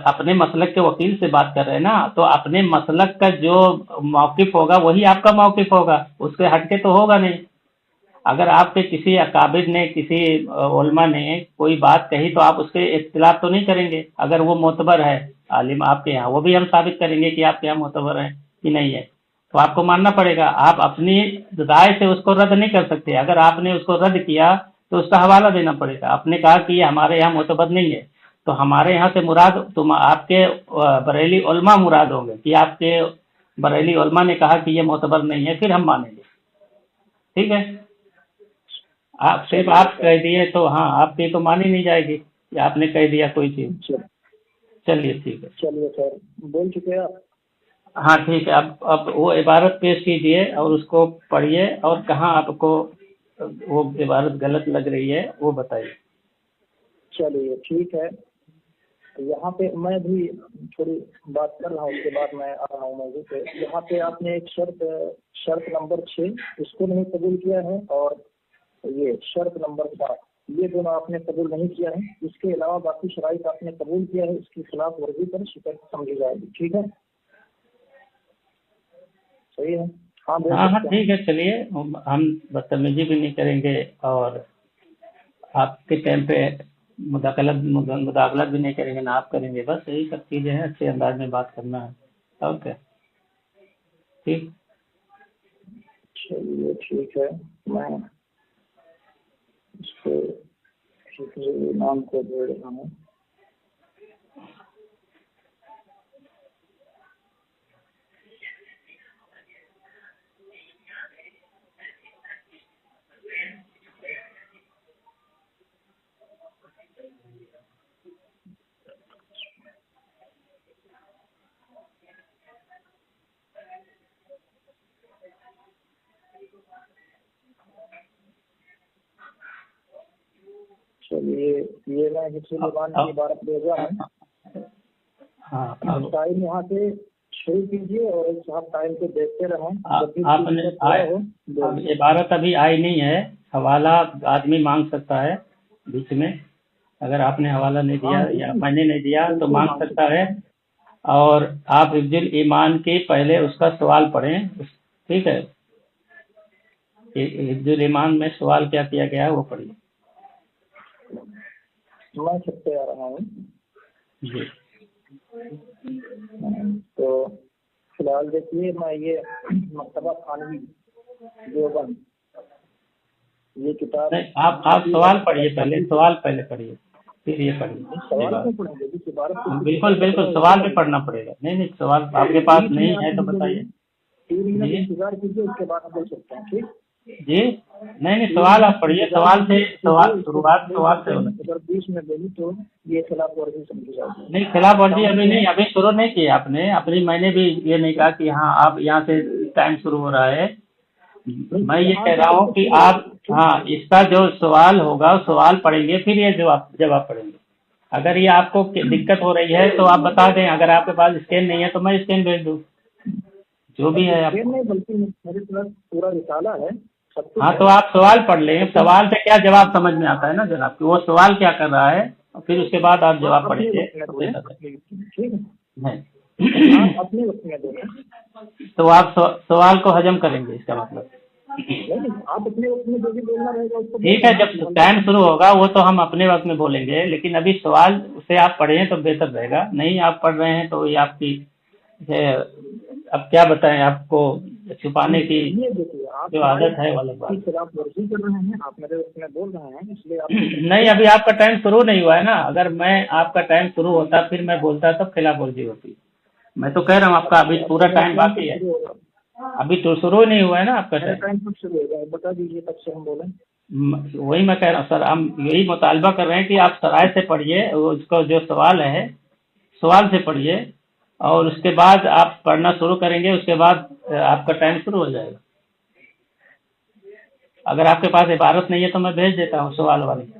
F: अपने मसलक के वकील से बात कर रहे हैं ना, तो अपने मसलक का जो मौक़िफ़ होगा वही आपका मौक़िफ़ होगा, उससे हटके तो होगा नहीं। अगर आपके किसी अकाबिर ने, किसी उलमा ने कोई बात कही तो आप उसके इख्तिलाफ तो नहीं करेंगे। अगर वो मोतबर है आलिम आपके यहाँ, वो भी हम साबित करेंगे कि आपके यहाँ मोतबर है कि नहीं है, तो आपको मानना पड़ेगा। आप अपनी राय से उसको रद्द नहीं कर सकते। अगर आपने उसको रद्द किया तो उसका हवाला देना पड़ेगा। आपने कहा कि ये हमारे यहाँ मोतबर नहीं है, तो हमारे यहाँ से मुराद तुम आपके बरेली उलमा मुराद होंगे कि आपके बरेली उलमा ने कहा कि ये मोतबर नहीं है, फिर हम मानेंगे। ठीक है, आप सिर्फ आप कह दिए तो हाँ, आपकी तो मानी नहीं जाएगी कि आपने कह दिया कोई चीज़। चलिए ठीक है,
G: चलिए सर, बोल चुके हैं आप।
F: हाँ ठीक है, अब वो इबारत पेश कीजिए और उसको पढ़िए, और कहाँ आपको वो इबारत गलत लग रही है वो बताइए।
G: चलिए ठीक है, यहाँ पे मैं भी थोड़ी बात कर रहा हूँ, उसके बाद मैं आ रहा हूँ मौजू पे। यहाँ पे आपने एक शर्त नंबर 6 इसको नहीं कबूल किया है, और ये शर्त नंबर 7 ये दोनों आपने कबूल नहीं किया है। इसके अलावा बाकी शराइत आपने कबूल किया है, इसकी खिलाफ वर्जी पर शिकस्त समझी जाएगी। ठीक है, सही है?
F: हाँ ठीक है, चलिए, हम बदतमीजी भी नहीं करेंगे और आपके टाइम पे मुदाखलत भी नहीं करेंगे, ना आप करेंगे। बस यही सब चीज़ें हैं, अच्छे अंदाज में बात करना है। ओके, ठीक,
G: चलिए ठीक है, मैं इसको नाम को दे रहा हूँ। चलिए, ये मैं हिस्सुल ईमान की इबारत भेजा है। टाइम यहाँ से शुरू कीजिए और एक साथ टाइम को देखते रहें।
F: आपने इबारत अभी आई नहीं है, हवाला आदमी मांग सकता है बीच में। अगर आपने हवाला नहीं दिया या मैंने नहीं दिया तो मांग सकता है, और आप हिफ्जुल ईमान के पहले उसका सवाल पढ़ें। ठीक है, हिफ्जुल ईमान में सवाल क्या किया गया है वो पढ़िए।
G: मैं छपते आ रहा हूँ
F: जी।
G: तो फिलहाल देखिए, मैं ये मकतबा थानवी देवबंद ये किताब,
F: आप सवाल पढ़िए, पहले सवाल पहले पढ़िए। फिर ये पढ़िए।
G: सवाल क्यों पढ़ेंगे? जिस इबारत को
F: बिल्कुल बिल्कुल सवाल भी पढ़ना पड़ेगा। नहीं सवाल आपके पास नहीं है तो बताइए।
G: 3 मिनट इंतजार कीजिए, उसके बाद बोल सकते हैं। ठीक
F: जी नहीं सवाल आप पढ़िए। सवाल से शुरुआत सवाल से होना।
G: अगर 20 में बोली तो ये खिलाफ वर्जी समझी जाएगी।
F: नहीं खिलाफ वर्जी अभी नहीं, अभी शुरू नहीं किया आपने अपनी। मैंने भी ये नहीं कहा कि हाँ आप यहाँ से टाइम शुरू हो रहा है। मैं ये कह रहा हूँ कि आप हाँ इसका जो सवाल होगा सवाल पढ़ेंगे, फिर ये जवाब पढ़ेंगे। अगर ये आपको दिक्कत हो रही है तो आप बता दें। अगर आपके पास स्कैन नहीं है तो मैं स्कैन भेज दूँ, जो भी है आप।
G: नहीं बल्कि मेरे पास पूरा रिसाला है।
F: हाँ तो आप सवाल पढ़ लें। सवाल पे क्या जवाब समझ में आता है ना जनाब कि वो सवाल क्या कर रहा है, फिर उसके बाद आप जवाब पढ़ेंगे। नहीं
G: अपने वक्त में देना,
F: तो आप सवाल को हजम करेंगे, इसका मतलब।
G: नहीं आप अपने वक्त में जो भी बोलना रहेगा उसको
F: ठीक है, जब टाइम शुरू होगा वो तो हम अपने वक्त में बोलेंगे, लेकिन अभी सवाल से आप पढ़ें तो बेहतर रहेगा। नहीं आप पढ़ रहे हैं तो ये आपकी अब क्या बताएं आपको, छुपाने की
G: ये देखिए आप
F: जो आदत है वाला बात।
G: खिलाफ वर्जी कर रहे हैं, आप मेरे वक्त में बोल रहे हैं, इसलिए आप
F: नहीं अभी आपका टाइम शुरू नहीं हुआ है ना। अगर मैं आपका टाइम शुरू होता फिर मैं बोलता तब खिलाफ वर्जी होती। मैं तो कह रहा हूँ आपका अभी पूरा टाइम बाकी है, अभी तो शुरू नहीं हुआ है ना आपका
G: टाइम कब शुरू होगा बता दीजिए, तब से हम बोलें।
F: वही मैं कह रहा हूँ सर, हम यही मुतालबा कर रहे हैं कि आप सराय से पढ़िए, उसका जो सवाल है सवाल से पढ़िए और उसके बाद आप पढ़ना शुरू करेंगे, उसके बाद आपका टाइम शुरू हो जाएगा। अगर आपके पास इबारत नहीं है तो मैं भेज देता हूँ सवाल वाली,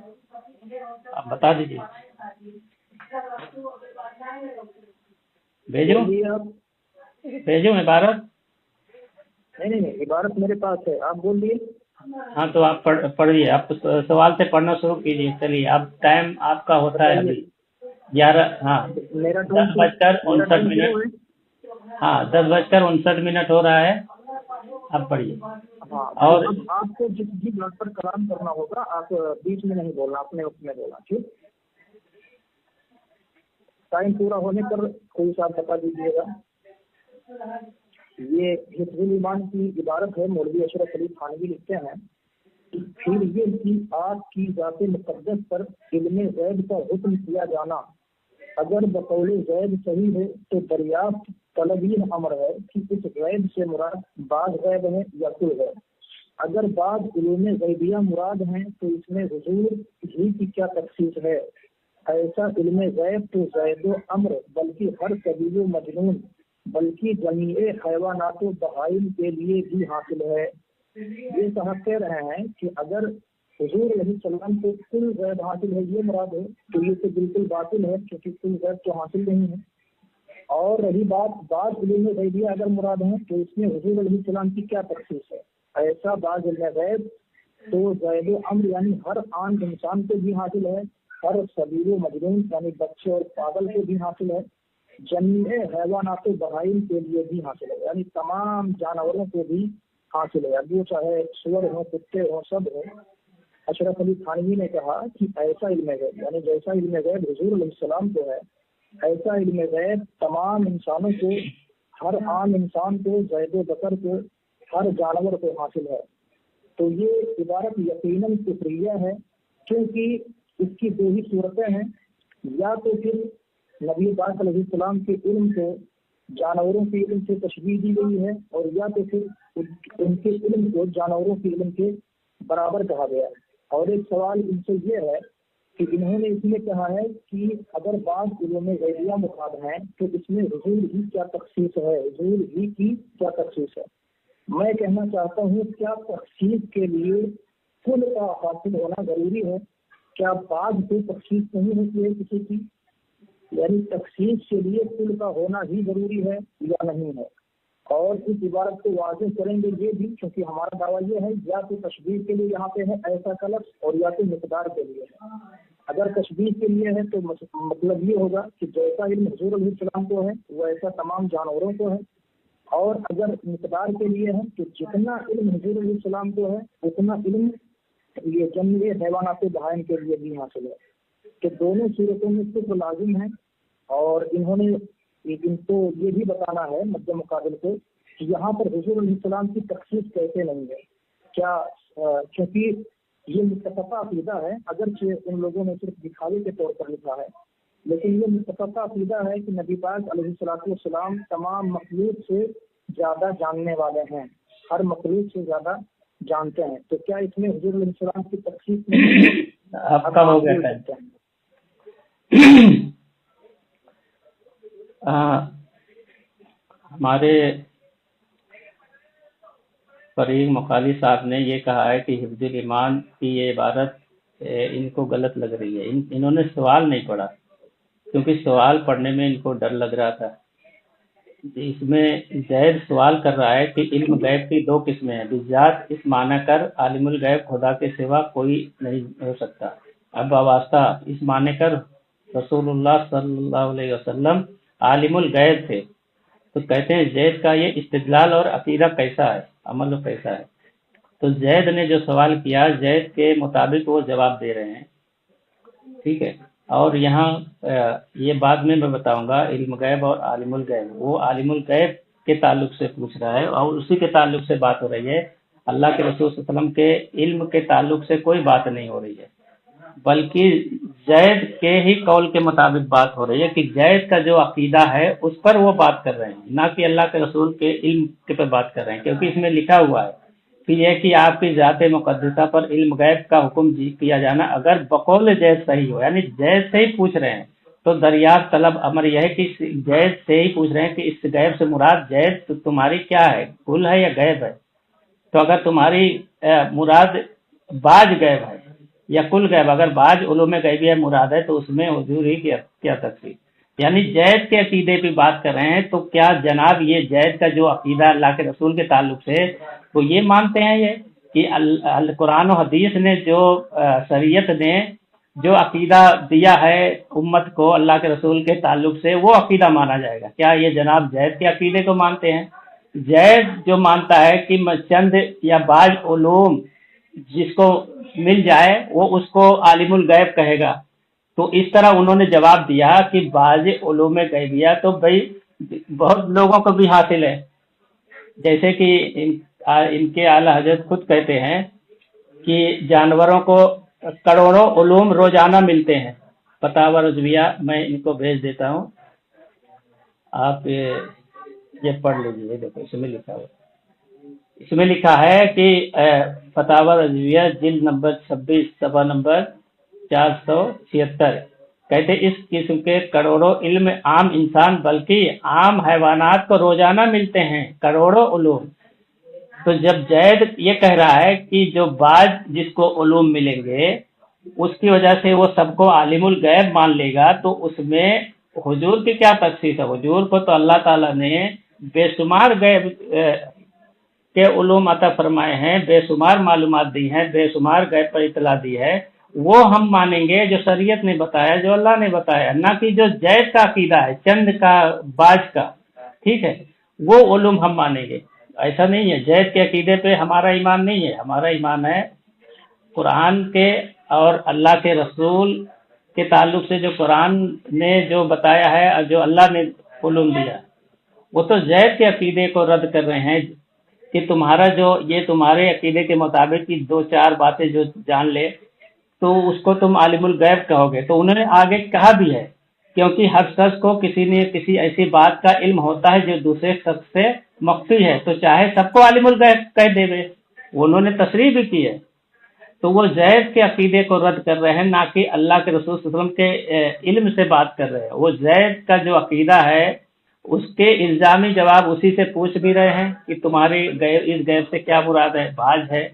F: आप बता दीजिए। भेजूँ इबारत?
G: नहीं इबारत मेरे पास है, आप बोल दिए।
F: हाँ तो आप पढ़िए, आप सवाल से पढ़ना शुरू कीजिए। चलिए अब टाइम आपका होता है अभी 11 हाँ 10:59। हाँ 10:59 हो रहा है। अब पढ़िए।
G: हाँ
F: और
G: आपको जिस भी बात पर कलाम करना होगा आप बीच में नहीं बोलना, अपने वक्त में बोलना। ठीक, टाइम पूरा होने पर कोई साथ बता दीजिएगा। ये हिफ्जुल ईमान की इबारत है, मौलवी अशरफ अली थानवी लिखते हैं। फिर ये कि आपकी ज़ात-ए मुक़द्दस पर इल्म ग़ैब का हुक्म किया जाना अगर बकौले ग़ैब सही है तो दरियाफ्त तलबी अमर है कि इस ग़ैब से मुराद बाद ग़ैब है या कुल ग़ैब। अगर बाद उलूम ग़ैबिया मुराद हैं तो इसमें हुजूर ही की क्या तख़सीस है। ऐसा इल्म ग़ैब तो ज़ैद अम्र बल्कि हर कबील मजनून बल्कि जमीए हैवानात बहाइम के लिए भी हासिल है। ये साहब कह रहे हैं कि अगर हुजूर अलैहिस्सलाम को कुल ग़ैब हासिल है ये मुराद है तो ये तो बिल्कुल बातिल है, क्योंकि कुल ग़ैब तो हासिल नहीं है। और रही बात बाद इल्म ग़ैबिया अगर मुराद है तो इसमें हुजूर अलैहिस्सलाम की क्या तख़सीस है। ऐसा बाद इल्म ग़ैब तो ज़ैद अम्र यानी हर आम इंसान को भी हासिल है, हर सबीर मजनून यानी बच्चे और पागल को भी हासिल है, जमीए हैवानात बहाइम के लिए भी हासिल है यानी तमाम जानवरों को भी हासिल है, अब वो चाहे सुअर हो कुत्ते हो सब हो। अशरफ अली थानवी ने कहा कि ऐसा इल्म ग़ैब यानी जैसा इल्म ग़ैब हुजूर अलैहिस्सलाम को है ऐसा इल्म ग़ैब तमाम इंसानों को, हर आम इंसान को, ज़ैद बकर को, हर जानवर को हासिल है। तो ये इबारत यकीनन कुफरिया है, क्योंकि इसकी दो ही सूरतें हैं, या तो फिर नबी पाक अलैहिस्सलाम के इल्म को जानवरों के इल्म से तशबीह दी गई है और या तो फिर उनके इल्म को जानवरों के इल्म के बराबर कहा गया है। और एक सवाल इनसे ये है कि इन्होंने इसलिए कहा है कि अगर बाद इल्म ग़ैबिया मुराद हैं तो इसमें हुजूर ही क्या तख़सीस है, हुजूर ही की क्या तख़सीस है। मैं कहना चाहता हूँ क्या तख़सीस के लिए कुल का हासिल होना जरूरी है? क्या बाद से तख़सीस नहीं होती है किसी की, यानी तख़सीस के लिए कुल का होना ही जरूरी है या नहीं है। और इस इबारत को वाज़ेह करेंगे ये भी, क्योंकि हमारा दावा ये है या तो तशबीह के लिए यहाँ पे है ऐसा का लफ्ज़ और या तो मिक़दार के लिए है। अगर तशबीह के लिए है तो मतलब ये होगा कि जैसा इल्म हुजूर अलैहिस्सलाम को है वैसा तमाम जानवरों को है, और अगर मिक़दार के लिए है तो जितना इल्म हुजूर अलैहिस्सलाम को है उतना इल्म ये जमीए हैवानात बहाइम के लिए भी हासिल है। तो दोनों सूरतों में सिर्फ लाजिम है। और इन्होंने इनको ये भी बताना है मद्दे मुकाबिल को कि यहाँ पर हुजूर अलैहिस्सलाम की तख़सीस कैसे नहीं है। क्या क्योंकि یہ متفقہ عقیدہ ہے، اگرچہ ان لوگوں نے صرف دکھاوے کے طور پر لکھا ہے، لیکن یہ متفقہ عقیدہ ہے کہ نبی پاک علیہ الصلوۃ والسلام تمام مخلوق سے زیادہ جاننے والے ہیں، ہر مخلوق سے زیادہ جانتے ہیں۔ تو کیا اس میں حضور علیہ السلام کی تخصیص نہیں؟
F: آپ کا ہو گیا ہے۔ ہمارے فرید مخالی صاحب نے یہ کہا ہے کہ حفظ الایمان کی یہ عبارت ان کو غلط لگ رہی ہے۔ انہوں نے سوال نہیں پڑھا، کیونکہ سوال پڑھنے میں ان کو ڈر لگ رہا تھا۔ اس میں زید سوال کر رہا ہے کہ علم غیب کی دو قسمیں ہیں، بذات اس معنی کر عالم الغیب خدا کے سوا کوئی نہیں ہو سکتا، اب واسطہ اس معنی کر رسول اللہ صلی اللہ علیہ وسلم عالم الغیب تھے۔ تو کہتے ہیں زید کا یہ استدلال اور عقیدہ کیسا ہے، عمل کیسا ہے؟ تو زید نے جو سوال کیا، زید کے مطابق وہ جواب دے رہے ہیں، ٹھیک ہے۔ اور یہاں یہ بعد میں بتاؤں گا علم غیب اور عالم الغیب، وہ عالم الغیب کے تعلق سے پوچھ رہا ہے اور اسی کے تعلق سے بات ہو رہی ہے۔ اللہ کے رسول صلی اللہ علیہ وسلم کے علم کے تعلق سے کوئی بات نہیں ہو رہی ہے، بلکہ زید کے ہی قول کے مطابق بات ہو رہی ہے کہ زید کا جو عقیدہ ہے اس پر وہ بات کر رہے ہیں، نہ کہ اللہ کے رسول کے علم کے پر بات کر رہے ہیں، کیونکہ اس میں لکھا ہوا ہے کہ یہ کہ آپ کی ذات مقدسہ پر علم غیب کا حکم کیا جانا اگر بقول زید صحیح ہو، یعنی زید سے ہی پوچھ رہے ہیں تو دریافت طلب امر یہ ہے کہ زید سے ہی پوچھ رہے ہیں کہ اس غیب سے مراد زید تمہاری کیا ہے، کل ہے یا غیب ہے؟ تو اگر تمہاری مراد باج غیب ہے یا کل غیب، اگر باج علوم غیبیہ مراد ہے تو اس میں حضور ہی کیا تفصیل، یعنی زید کے عقیدے پہ بات کر رہے ہیں۔ تو کیا جناب یہ زید کا جو عقیدہ اللہ کے رسول کے تعلق سے وہ یہ مانتے ہیں یہ کہ قرآن و حدیث نے جو شریعت نے جو عقیدہ دیا ہے امت کو اللہ کے رسول کے تعلق سے وہ عقیدہ مانا جائے گا؟ کیا یہ جناب زید کے عقیدے کو مانتے ہیں؟ زید جو مانتا ہے کہ چند یا بعض علوم جس کو مل جائے وہ اس کو عالم الغیب کہے گا، تو اس طرح انہوں نے جواب دیا کہ بعض علوم غیبیہ تو بھائی بہت لوگوں کو بھی حاصل ہے، جیسے کہ ان کے اعلی حضرت خود کہتے ہیں کہ جانوروں کو کروڑوں علوم روزانہ ملتے ہیں، فتاوی رضویہ میں ان کو بھیج دیتا ہوں، آپ یہ پڑھ لیجیے۔ دیکھو اس میں لکھا ہوا، اس میں لکھا ہے کہ فتاوی رضویہ جلد نمبر 26 صفحہ نمبر 476، کہتے اس قسم کے کروڑوں علم عام انسان بلکہ عام حیوانات کو روزانہ ملتے ہیں، کروڑوں علوم۔ تو جب زید یہ کہہ رہا ہے کہ جو بعض جس کو علوم ملیں گے اس کی وجہ سے وہ سب کو عالم الغیب مان لے گا، تو اس میں حضور کی کیا تخصیص ہے؟ حضور کو تو اللہ تعالیٰ نے بے شمار غیب کے علوم عطا فرمائے ہیں، بے شمار معلومات دی ہیں، بے شمار غیب پر اطلاع دی ہے، وہ ہم مانیں گے جو شریعت نے بتایا، جو اللہ نے بتایا، نہ کہ جو زید کا عقیدہ ہے چند کا باج کا، ٹھیک ہے، وہ علوم ہم مانیں گے۔ ایسا نہیں ہے، زید کے عقیدے پہ ہمارا ایمان نہیں ہے، ہمارا ایمان ہے قرآن کے اور اللہ کے رسول کے تعلق سے جو قرآن نے جو بتایا ہے اور جو اللہ نے علوم دیا، وہ تو زید کے عقیدے کو رد کر رہے ہیں کہ تمہارا جو یہ تمہارے عقیدے کے مطابق کی دو چار باتیں جو جان لے تو اس کو تم عالم الغیب کہو گے۔ تو انہوں نے آگے کہا بھی ہے کیونکہ ہر شخص کو کسی ایسی بات کا علم ہوتا ہے جو دوسرے شخص سے مخفی ہے، تو چاہے سب کو عالم الغیب کہہ دے گے، انہوں نے تصریح بھی کی ہے۔ تو وہ زید کے عقیدے کو رد کر رہے ہیں، نہ کہ اللہ کے رسول صلی اللہ علیہ وسلم کے علم سے بات کر رہے ہیں۔ وہ زید کا جو عقیدہ ہے اس کے الزامی جواب اسی سے پوچھ بھی رہے ہیں کہ تمہاری اس غیب سے کیا مراد ہے، باج ہے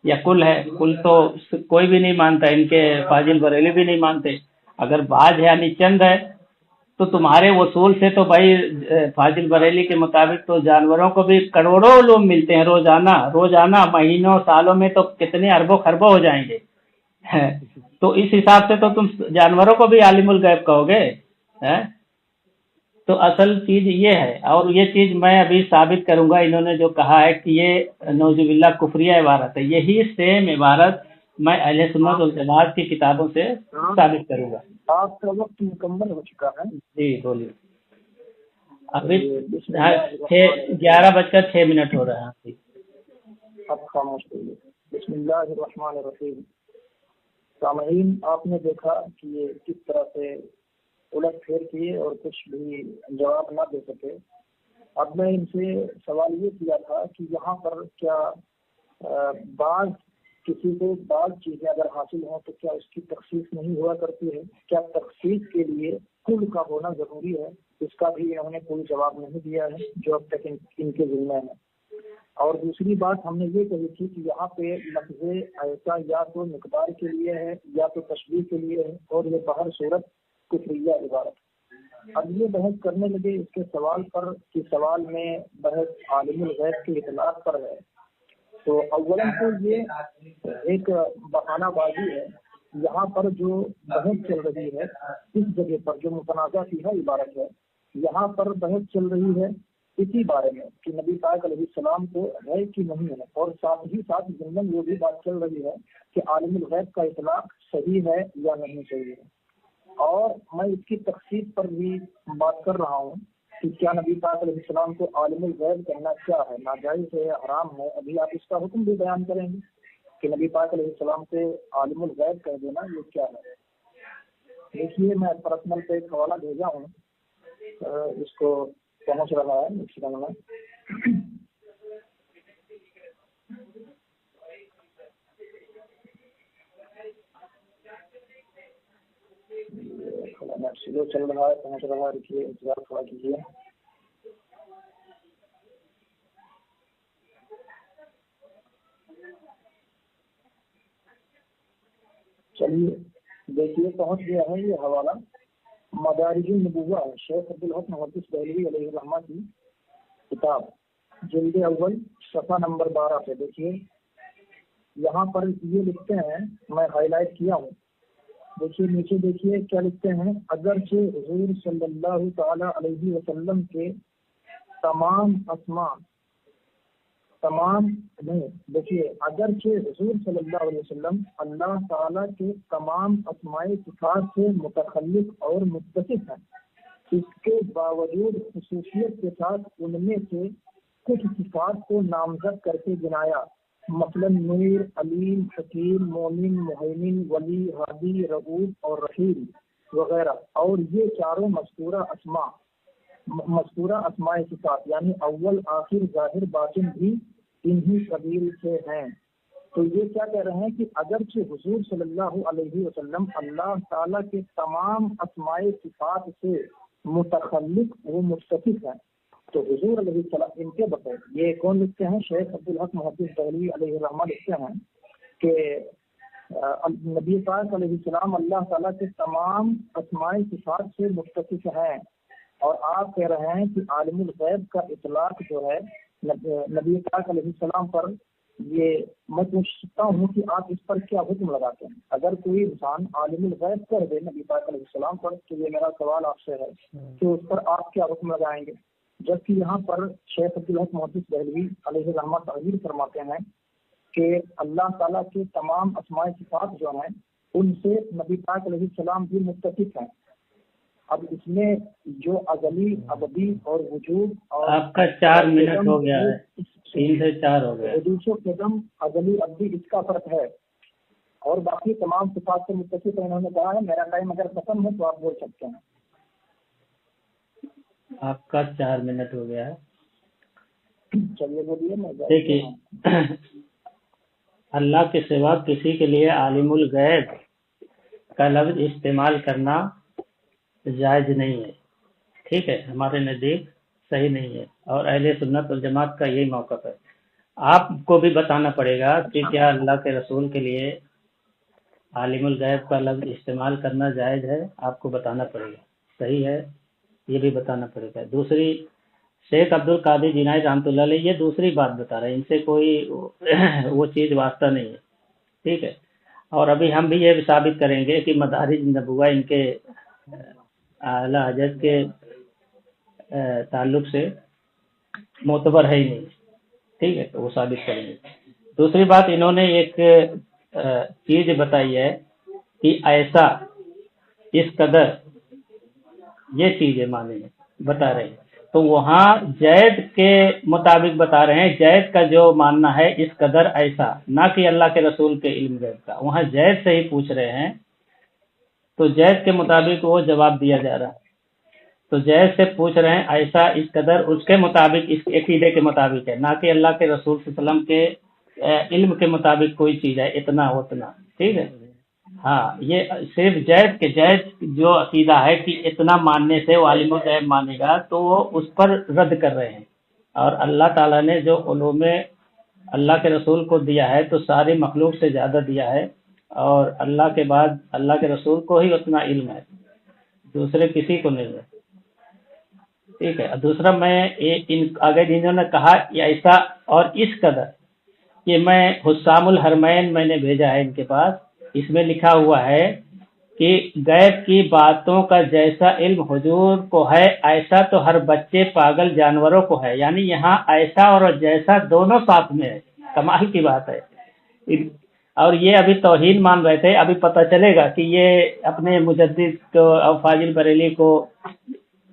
F: یا کل ہے؟ کل تو کوئی بھی نہیں مانتا، ان کے فاضل بریلی بھی نہیں مانتے۔ اگر باج ہے یعنی چند ہے تو تمہارے وصول سے تو بھائی فاضل بریلی کے مطابق تو جانوروں کو بھی کروڑوں علوم ملتے ہیں روزانہ، مہینوں سالوں میں تو کتنے اربوں خربوں ہو جائیں گے، تو اس حساب سے تو تم جانوروں کو بھی عالم الغیب کہو گے۔ تو اصل چیز یہ ہے، اور یہ چیز میں ابھی ثابت کروں گا، انہوں نے جو کہا ہے کہ یہ نعوذ باللہ کفریہ عبارت ہے، یہی سیم عبارت میں اہل سنت والجماعت کی کتابوں سے ثابت کروں گا۔
G: آپ کا وقت مکمل ہو چکا ہے،
F: جی بولیے۔ ابھی 11:06 ہو رہا ہے۔
G: اب خاموش کریے۔ بسم اللہ الرحمن الرحیم۔ سامعین، آپ نے دیکھا کہ یہ کس طرح سے الٹ پھیر کیے اور کچھ بھی جواب نہ دے سکے۔ اب میں ان سے سوال یہ کیا تھا کہ یہاں پر کیا بعض کسی کو بعض چیزیں اگر حاصل ہوں تو کیا اس کی تخصیص نہیں ہوا کرتی ہے؟ کیا تخصیص کے لیے کل کا ہونا ضروری ہے؟ اس کا بھی انہوں نے کوئی جواب نہیں دیا ہے جو اب تک ان کے ذمہ ہے۔ اور دوسری بات ہم نے یہ کہی تھی کہ یہاں پہ لفظ ایسا یا تو مقدار کے لیے ہے یا تو تشبیہ کے لیے ہے، اور یہ بہر صورت کفریہ عبارت۔ اب یہ بحث کرنے لگے اس کے سوال پر کہ سوال میں بحث عالم الغیب کے اطلاق پر ہے، تو اولاً تو یہ ایک بہانہ بازی ہے۔ یہاں پر جو بحث چل رہی ہے اس جگہ پر جو متنازع فیہا عبارت ہے، یہاں پر بحث چل رہی ہے اسی بارے میں کہ نبی پاک علیہ السلام کو ہے کہ نہیں ہے، اور ساتھ ہی ساتھ ضمن یہ بھی بات چل رہی ہے کہ عالم الغیب کا اطلاق صحیح ہے یا نہیں صحیح ہے۔ اور میں اس کی تخصیص پر بھی بات کر رہا ہوں کہ کیا نبی پاک علیہ السلام کو عالم الغیب کہنا کیا ہے، ناجائز ہے، حرام ہے؟ ابھی آپ اس کا حکم بھی بیان کریں گے کہ نبی پاک علیہ السلام کو عالم الغیب کہہ دینا یہ کیا ہے۔ دیکھیے میں پرسنل پہ ایک حوالہ بھیجا ہوں، اس کو پہنچ رہا ہے مسلم میں۔ سلو چل رہا ہے، پہنچ رہا ہے، رکیے انتظار تھوڑا کیجیے۔ چلیے دیکھیے پہنچ گیا ہے یہ حوالہ، مدارج النبوہ ہے، شیخ عبدالحق محدث دہلوی علیہ الرحمہ کی کتاب، جلد اول صفحہ نمبر 12 پہ دیکھیے۔ یہاں پر یہ لکھتے ہیں، میں ہائی لائٹ کیا ہوں، دیکھیے نیچے دیکھیے کیا لکھتے ہیں۔ اگرچہ حضور صلی اللہ تعالی علیہ وسلم کے تمام اسماء دیکھیے اگرچہ حضور صلی اللہ علیہ وسلم اللہ تعالیٰ کے تمام اسماء صفات سے متخلق اور متصف ہیں، اس کے باوجود خصوصیت کے ساتھ ان میں سے کچھ صفات کو نامزد کر کے گنایا، مثلا نور، علیم، حکیم، مومن، مہیمن، ولی، ہادی، رؤوف اور رحیم وغیرہ۔ اور یہ چاروں مذکورہ اسماء صفات یعنی اول، آخر، ظاہر، باطن بھی انہی قبیل سے ہیں۔ تو یہ کیا کہہ رہے ہیں کہ اگرچہ حضور صلی اللہ علیہ وسلم اللہ تعالیٰ کے تمام اسماء صفات سے متخلق و متصف ہیں، تو حضور علیہ السلام ان کے بطور یہ کون لکھتے ہیں؟ شیخ عبدالحق محدث دہلوی علیہ الرحمہ لکھتے ہیں کہ نبی پاک علیہ السلام اللہ تعالیٰ کے تمام اسماء صفات سے متصف ہیں، اور آپ کہہ رہے ہیں کہ عالم الغیب کا اطلاق جو ہے نبی پاک علیہ السلام پر، یہ میں پوچھتا ہوں کہ آپ اس پر کیا حکم لگاتے ہیں؟ اگر کوئی انسان عالم الغیب کر دے نبی پاک علیہ السلام پر، تو یہ میرا سوال آپ سے ہے کہ اس پر آپ کیا حکم لگائیں گے؟ جبکہ یہاں پر شیخ عبدالحق محدث دہلوی علیہ الرحمہ تعبیر فرماتے ہیں کہ اللہ تعالیٰ کے تمام اسماء صفات جو ہیں ان سے نبی پاک علیہ السلام بھی متفق ہیں۔ اب اس میں جو ازلی، ابدی اور وجود، اور
F: آپ کا 4 منٹ ہو گیا ہے، 3 سے 4 ہو گیا۔
G: حدوث و قدم، ازلی، ابدی، اس کا فرق ہے، اور باقی تمام صفات سے متفق انہوں نے کہا ہے۔ میرا ٹائم اگر ختم ہے تو آپ بول سکتے ہیں۔
F: آپ کا 4 منٹ ہو گیا ہے۔
G: چلیے بولیے۔ میں
F: دیکھیے اللہ کے سوا کسی کے لیے عالم الغیب کا لفظ استعمال کرنا جائز نہیں ہے، ٹھیک ہے، ہمارے نزدیک صحیح نہیں ہے، اور اہل سنت والجماعت کا یہی موقف ہے۔ آپ کو بھی بتانا پڑے گا کہ کیا اللہ کے رسول کے لیے عالم الغیب کا لفظ استعمال کرنا جائز ہے، آپ کو بتانا پڑے گا، صحیح ہے، یہ بھی بتانا پڑے گا۔ دوسری، شیخ عبد القادر جینانی رحمۃ اللہ علیہ یہ دوسری بات بتا رہے ہیں، ان سے کوئی وہ چیز واسطہ نہیں ہے، ٹھیک ہے۔ اور ابھی ہم بھی یہ ثابت کریں گے کہ مدارج نبوہ ان کے اعلیٰ حضرت کے تعلق سے معتبر ہے ہی نہیں، ٹھیک ہے، تو وہ ثابت کریں گے۔ دوسری بات، انہوں نے ایک چیز بتائی ہے کہ ایسا، اس قدر، یہ چیزیں معنی میں بتا رہے ہیں۔ تو وہاں زید کے مطابق بتا رہے ہیں، زید کا جو ماننا ہے اس قدر ایسا، نہ کہ اللہ کے رسول کے علم غیب کا، وہاں زید سے ہی پوچھ رہے ہیں، تو زید کے مطابق وہ جواب دیا جا رہا ہے۔ تو زید سے پوچھ رہے ہیں ایسا اس قدر، اس کے مطابق، اس عقیدے کے مطابق ہے، نہ کہ اللہ کے رسول صلی اللہ علیہ وسلم کے علم کے مطابق کوئی چیز ہے اتنا اتنا، ٹھیک ہے۔ ہاں، یہ صرف زید جو عقیدہ ہے کہ اتنا ماننے سے وہ عالم الغیب مانے گا، تو وہ اس پر رد کر رہے ہیں۔ اور اللہ تعالیٰ نے جو علوم اللہ کے رسول کو دیا ہے تو ساری مخلوق سے زیادہ دیا ہے، اور اللہ کے بعد اللہ کے رسول کو ہی اتنا علم ہے، دوسرے کسی کو نہیں ہے، ٹھیک ہے۔ دوسرا میں آگے جنہوں نے کہا ایسا اور اس قدر، کہ میں حسام الحرمین میں نے بھیجا ہے ان کے پاس، اس میں لکھا ہوا ہے کہ غیب کی باتوں کا جیسا علم حضور کو ہے ایسا تو ہر بچے پاگل جانوروں کو ہے، یعنی یہاں ایسا اور جیسا دونوں ساتھ میں ہے، کمال کی بات ہے۔ اور یہ ابھی توہین مان رہے تھے، ابھی پتہ چلے گا کہ یہ اپنے مجدد کو اور فاضل بریلی کو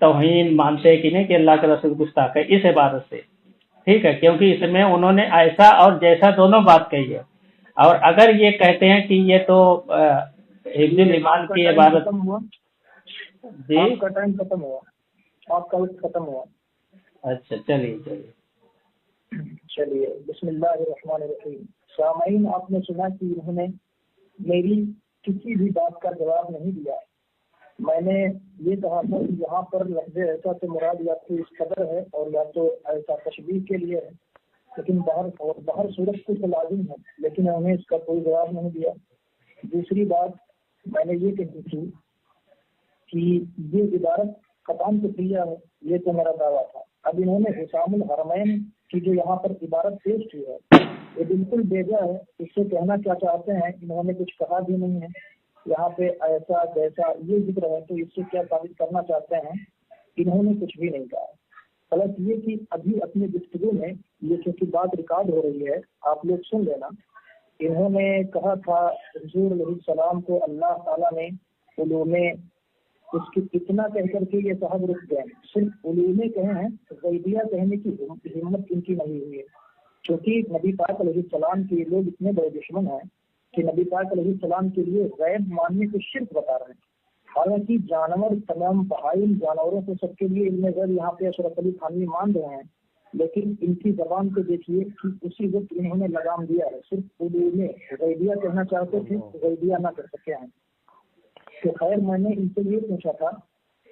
F: توہین مانتے کہ نہیں، کہ اللہ کے رسول گستاخ ہے اس عبارت سے، ٹھیک ہے، کیونکہ اس میں انہوں نے ایسا اور جیسا دونوں بات کہی ہے۔ اور اگر یہ کہتے ہیں کہ یہ تو حفظ الایمان کی عبارت، جی
G: آپ کا ٹائم ختم ہوا، آپ کا وقت ختم ہوا۔
F: اچھا
G: چلیے بسم اللہ الرحمن الرحیم۔ سامعین، آپ نے سنا کہ انہوں نے میری کسی بھی بات کا جواب نہیں دیا۔ میں نے یہ کہا تھا کہ یہاں پر لفظ ایسا سے مراد یا تو اس قدر ہے اور یا تو ایسا تشبیہ کے لیے ہے، لیکن باہر صورت کچھ لازم ہے، لیکن انہوں نے اس کا کوئی جواب نہیں دیا۔ دوسری بات میں نے یہ کہی تھی کہ یہ عبارت قطعاً فطریہ ہے، یہ تو میرا دعویٰ تھا۔ اب انہوں نے حسام الحرمین کی جو یہاں پر عبارت پیش کی ہے یہ بالکل بیجا ہے۔ اس سے کہنا کیا چاہتے ہیں، انہوں نے کچھ کہا بھی نہیں ہے، یہاں پہ ایسا جیسا یہ ذکر ہے، تو اس سے کیا ثابت کرنا چاہتے ہیں، انہوں نے کچھ بھی نہیں کہا۔ غلط یہ کہ ابھی اپنی گفتگو میں یہ چونکہ بات ریکارڈ ہو رہی ہے، آپ لوگ سن لینا، انہوں نے کہا تھا حضور علیہ السلام کو اللہ تعالیٰ نے علوم، اس کی اتنا کہہ کر کے یہ صاحب رک گئے، صرف علوم کہے ہیں، غیبیہ کہنے کی ہمت ان کی نہیں ہوئی ہے، کیونکہ نبی پاک علیہ السلام کے لوگ اتنے بڑے دشمن ہیں کہ نبی پاک علیہ السلام کے لیے غیب ماننے کو شرک بتا رہے ہیں۔ حالانکہ جانور تمام بہائم جانوروں کو سب کے لیے علم غیب یہاں پہ اشرف علی تھانوی مان رہے ہیں، لیکن ان کی زبان کو دیکھیے کہ اسی وقت انہوں نے لگام دیا ہے، صرف علوم غیبیہ کہنا چاہتے تھے، غیبیہ نہ کر سکے ہیں۔ تو خیر میں نے ان سے یہ پوچھا تھا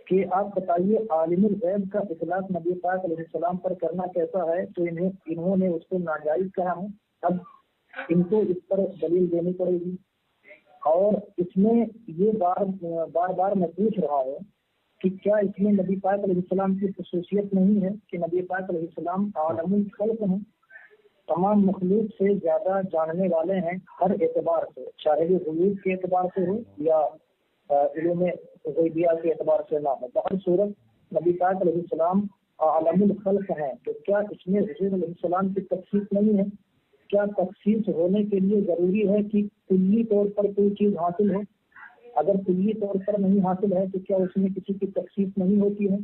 G: کہ آپ بتائیے عالم الغیب کا اطلاق نبی پاک علیہ السلام پر کرنا کیسا ہے، تو انہوں نے اس کو ناجائز کہا ہے۔ اب ان کو اس پر دلیل دینی پڑے گی، اور اس میں یہ بار بار میں پوچھ رہا ہوں کہ کیا اس میں نبی پاک علیہ السلام کی خصوصیت نہیں ہے کہ نبی پاک علیہ السلام عالم الخلق ہیں، تمام مخلوق سے زیادہ جاننے والے ہیں ہر اعتبار سے، چاہے وہ غیوب کے اعتبار سے ہو یا علوم غیبیہ کے اعتبار سے نہ ہو، بہر صورت نبی پاک علیہ السلام عالم الخلق ہیں۔ تو کیا اس میں حضور علیہ السلام کی تخصیص نہیں ہے؟ کیا تخصیص ہونے کے لیے ضروری ہے کہ کلی طور پر کوئی چیز حاصل ہو؟ اگر کلی طور پر نہیں حاصل ہے تو کیا اس میں کسی کی تخصیص نہیں ہوتی ہے؟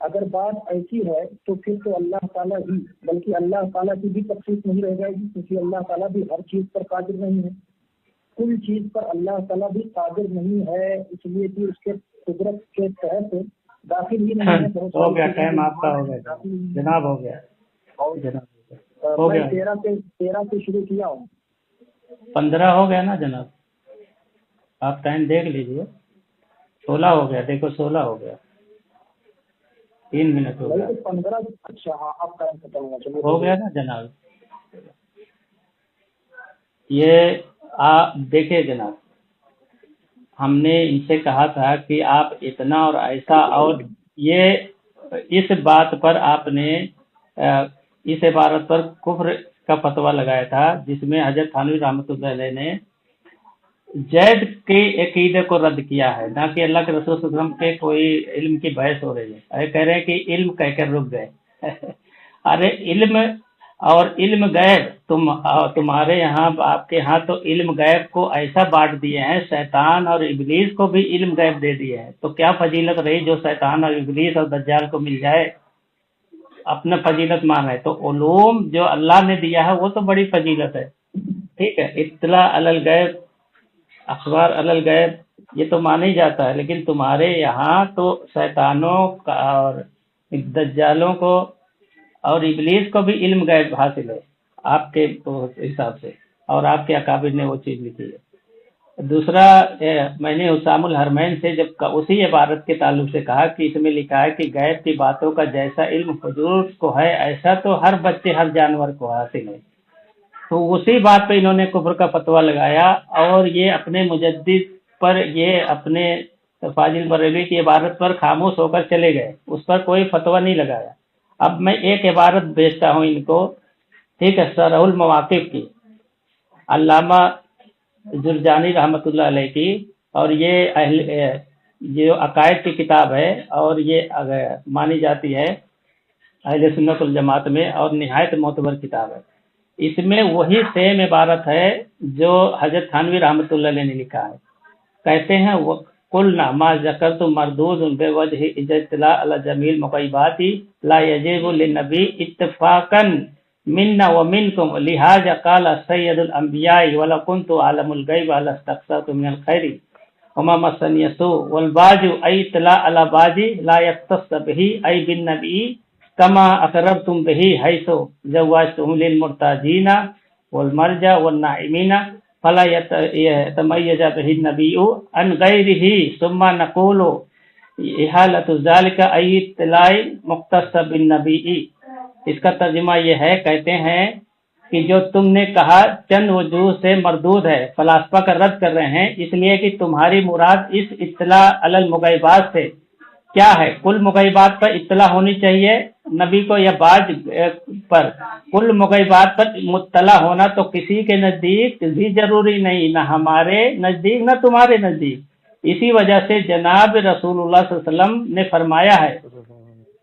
G: اگر بات ایسی ہے تو پھر تو اللہ تعالیٰ ہی، بلکہ اللہ تعالیٰ کی بھی تخصیص نہیں رہ جائے گی، کیونکہ اللہ تعالیٰ بھی ہر چیز پر قادر نہیں ہے، کل چیز پر اللہ تعالیٰ بھی قادر نہیں ہے، اس لیے کہ اس کے قدرت کے تحت داخل ہی نہیں ہے۔
F: ہو گیا ٹائم آپ کا، ہو گیا جناب، ہو گیا
G: میں 13 سے شروع کیا ہوں،
F: 15 ہو گیا نا جناب، آپ ٹائم دیکھ لیجیے، 16 ہو گیا، دیکھو 16 ہو گیا، 3 منٹ ہو گیا،
G: 15۔ اچھا ہاں، آپ ٹائم ختم
F: ہو گیا نا جناب۔ یہ آپ دیکھیں جناب، ہم نے ان سے کہا تھا کہ آپ اتنا اور ایسا، اور یہ اس بات پر آپ نے اس عبارت پر کفر کا فتویٰ لگایا تھا، جس میں حضرت تھانوی رحمۃ اللہ علیہ نے زید کے عقیدے کو رد کیا ہے، نہ کہ اللہ کے رسول صلی اللہ علیہ وسلم کے کوئی علم کی بحث ہو رہی ہے، کہہ رہے ہیں کہ علم کہہ کر رک گئے۔ ارے علم اور علم غیب تمہارے یہاں، آپ کے ہاں تو علم غیب کو ایسا بانٹ دیے ہیں، شیطان اور ابلیس کو بھی علم غیب دے دیے ہیں، تو کیا فضیلت رہی جو شیطان اور ابلیس اور دجال کو مل جائے؟ अपना फजीलत मान है। तो उलूम जो अल्लाह ने दिया है वो तो बड़ी फजीलत है, ठीक है। इत्तला अलल गैब, अखबार अलल गैब, ये तो माना ही जाता है। लेकिन तुम्हारे यहाँ तो शैतानों का और दज्जालों को और इब्लीस को भी इल्म गैब हासिल है आपके हिसाब से, और आपके अकाबिर ने वो चीज़ लिखी है। दूसरा, मैंने हुसामुल हरमैन से जब उसी इबारत के ताल्लुक से कहा कि इसमें लिखा है कि गैब की बातों का जैसा इल्म हुजूर को है ऐसा तो हर बच्चे हर जानवर को हासिल है, तो उसी बात पे इन्होंने कुफ्र का फतवा लगाया। और ये अपने मुजद्दिद पर, ये अपने फाजिल बरेलवी की इबारत पर खामोश होकर चले गए, उस पर कोई फतवा नहीं लगाया। अब मैं एक इबारत भेजता हूँ इनको, ठीक है, शरहुल मवाकिफ की, अल्लामा जुरजानी रहमतुल्लाह अलैह की, और ये जो अकायद की किताब है और ये मानी जाती है अहले सुन्नत वल जमात में, और निहायत मोतबर किताब है। इसमें वही सेम इबारत है जो हजरत थानवी रहमतुल्लाह अलैह ने लिखा है। कहते हैं वो कुलना मा ज़करतु मरदूदुन बेवजह इज्तिला अला जमील मुक़य्यबाती ला यजीबु लिन्नबी इत्तिफ़ाक़न मिन्ना व मिनकुम लिहाजा क़ाला सय्यदुल अंबिया वला कुन्तु आलमुल गैब लस्तक्सरतु मिनल खैरि वमा मस्सनिय सू वल बाजु अय इत्तिला अला बाजी ला यख्तस्स बिही अय बिन नबी कमा अक़ररतुम बिही हैसु ज़व्वजतुहुम लिल मुर्ताजीना वल मरजा वन नाइमीना फला यतमय्यज बिही नबीउ अन गैरिही सुम्मा नक़ूलु इहालतु ज़ालिका अय इत्तिलाई मुख्तस्स बिन नबी। इसका तर्जुमा ये है, कहते हैं कि जो तुमने कहा चंद वजूह से मरदूद है, फलासफा का रद्द कर रहे हैं, इसलिए कि तुम्हारी मुराद इस इत्तला अलल मुग़य्यबात से क्या है। कुल मुग़य्यबात पर इत्तला होनी चाहिए नबी को, या बाज पर कुल मुग़य्यबात पर मुत्तला होना तो किसी के नज़दीक भी जरूरी नहीं, ना हमारे नज़दीक ना तुम्हारे नज़दीक। इसी वजह से जनाब रसूलुल्लाह सल्लल्लाहु अलैहि वसल्लम ने फरमाया है,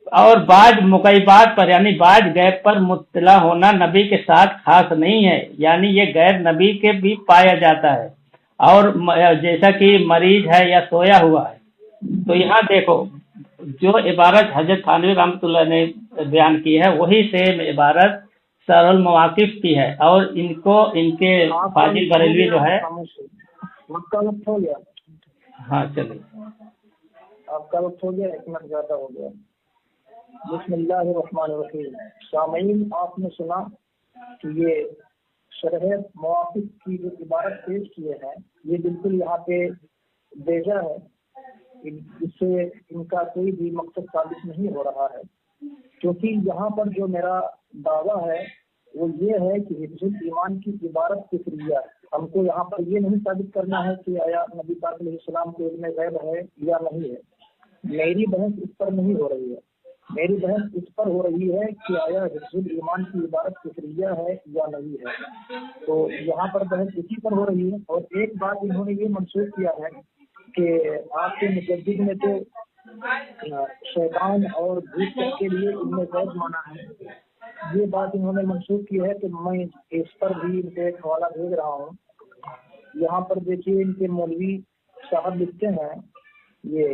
F: और बाज मुग़य्यबात पर यानी बाज गैब पर मुत्तला होना नबी के साथ खास नहीं है, यानी ये गैब नबी के भी पाया जाता है, और जैसा कि मरीज है या सोया हुआ है। तो यहाँ देखो जो इबारत हजरत थानवी रहमतुल्लाह ने बयान की है वही सेम इबारत शरहुल मवाकिफ की है, और इनको इनके फाजिल बरेलवी जो है।
G: आपका वक्त हो गया?
F: हाँ चलिए,
G: आपका वक्त हो गया, 1 मिनट ज्यादा हो गया। बिस्मिल्लाहिर्रहमानिर्रहीम। सामीन, आपने सुना कि ये शरह मवाकिफ की जो इबारत पेश किए हैं ये बिल्कुल यहाँ पे बेजा है, इससे इनका कोई भी मकसद साबित नहीं हो रहा है, क्योंकि यहाँ पर जो मेरा दावा है वो ये है कि हिफ्जुल ईमान की इबारत फिक्रिया है। हमको यहाँ पर ये नहीं साबित करना है कि आया नबी पाक अलैहिस्सलाम को इल्म गैब है या नहीं है। मेरी बहस इस पर नहीं हो रही है, मेरी बहस इस पर हो रही है कि आया हिफ्जुल ईमान की इबारत फिक्रिया है या नहीं है। तो यहाँ पर बहस इसी पर हो रही है। और एक बात इन्होंने ये मंसूब किया है कि आपके मुजद्दिद ने तो शैतान और भूत के लिए इल्म गैब माना है, ये बात इन्होंने मंसूब की है। तो मैं इस पर भी इनके एक हवाला भेज रहा हूँ। यहाँ पर देखिए इनके मौलवी साहब लिखते हैं, ये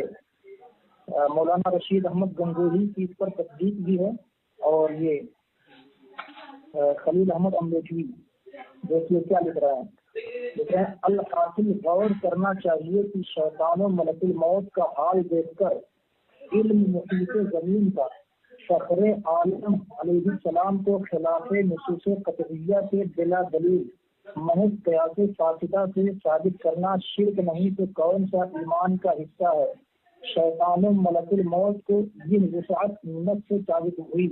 G: मौलाना रशीद अहमद गंगोही की इस पर तस्दीक भी है, और ये खलील अहमद अम्बेडवी देखिए क्या लिख रहा है। लिख रहे हैं, अल हासिल गौर करना चाहिए कि शैतान और मलकुल मौत का हाल देखकर इल्म मुहीत जमीन का फखरे आलम अलैहिस्सलाम को खिलाफे नुसूस कतइया से बिला दलील महज कयासे फासिदा से साबित करना शिर्क नहीं तो कौन सा ईमान का हिस्सा है। शैतान मलकुल मौत को ये वुसाअत नफ्स से साबित हुई,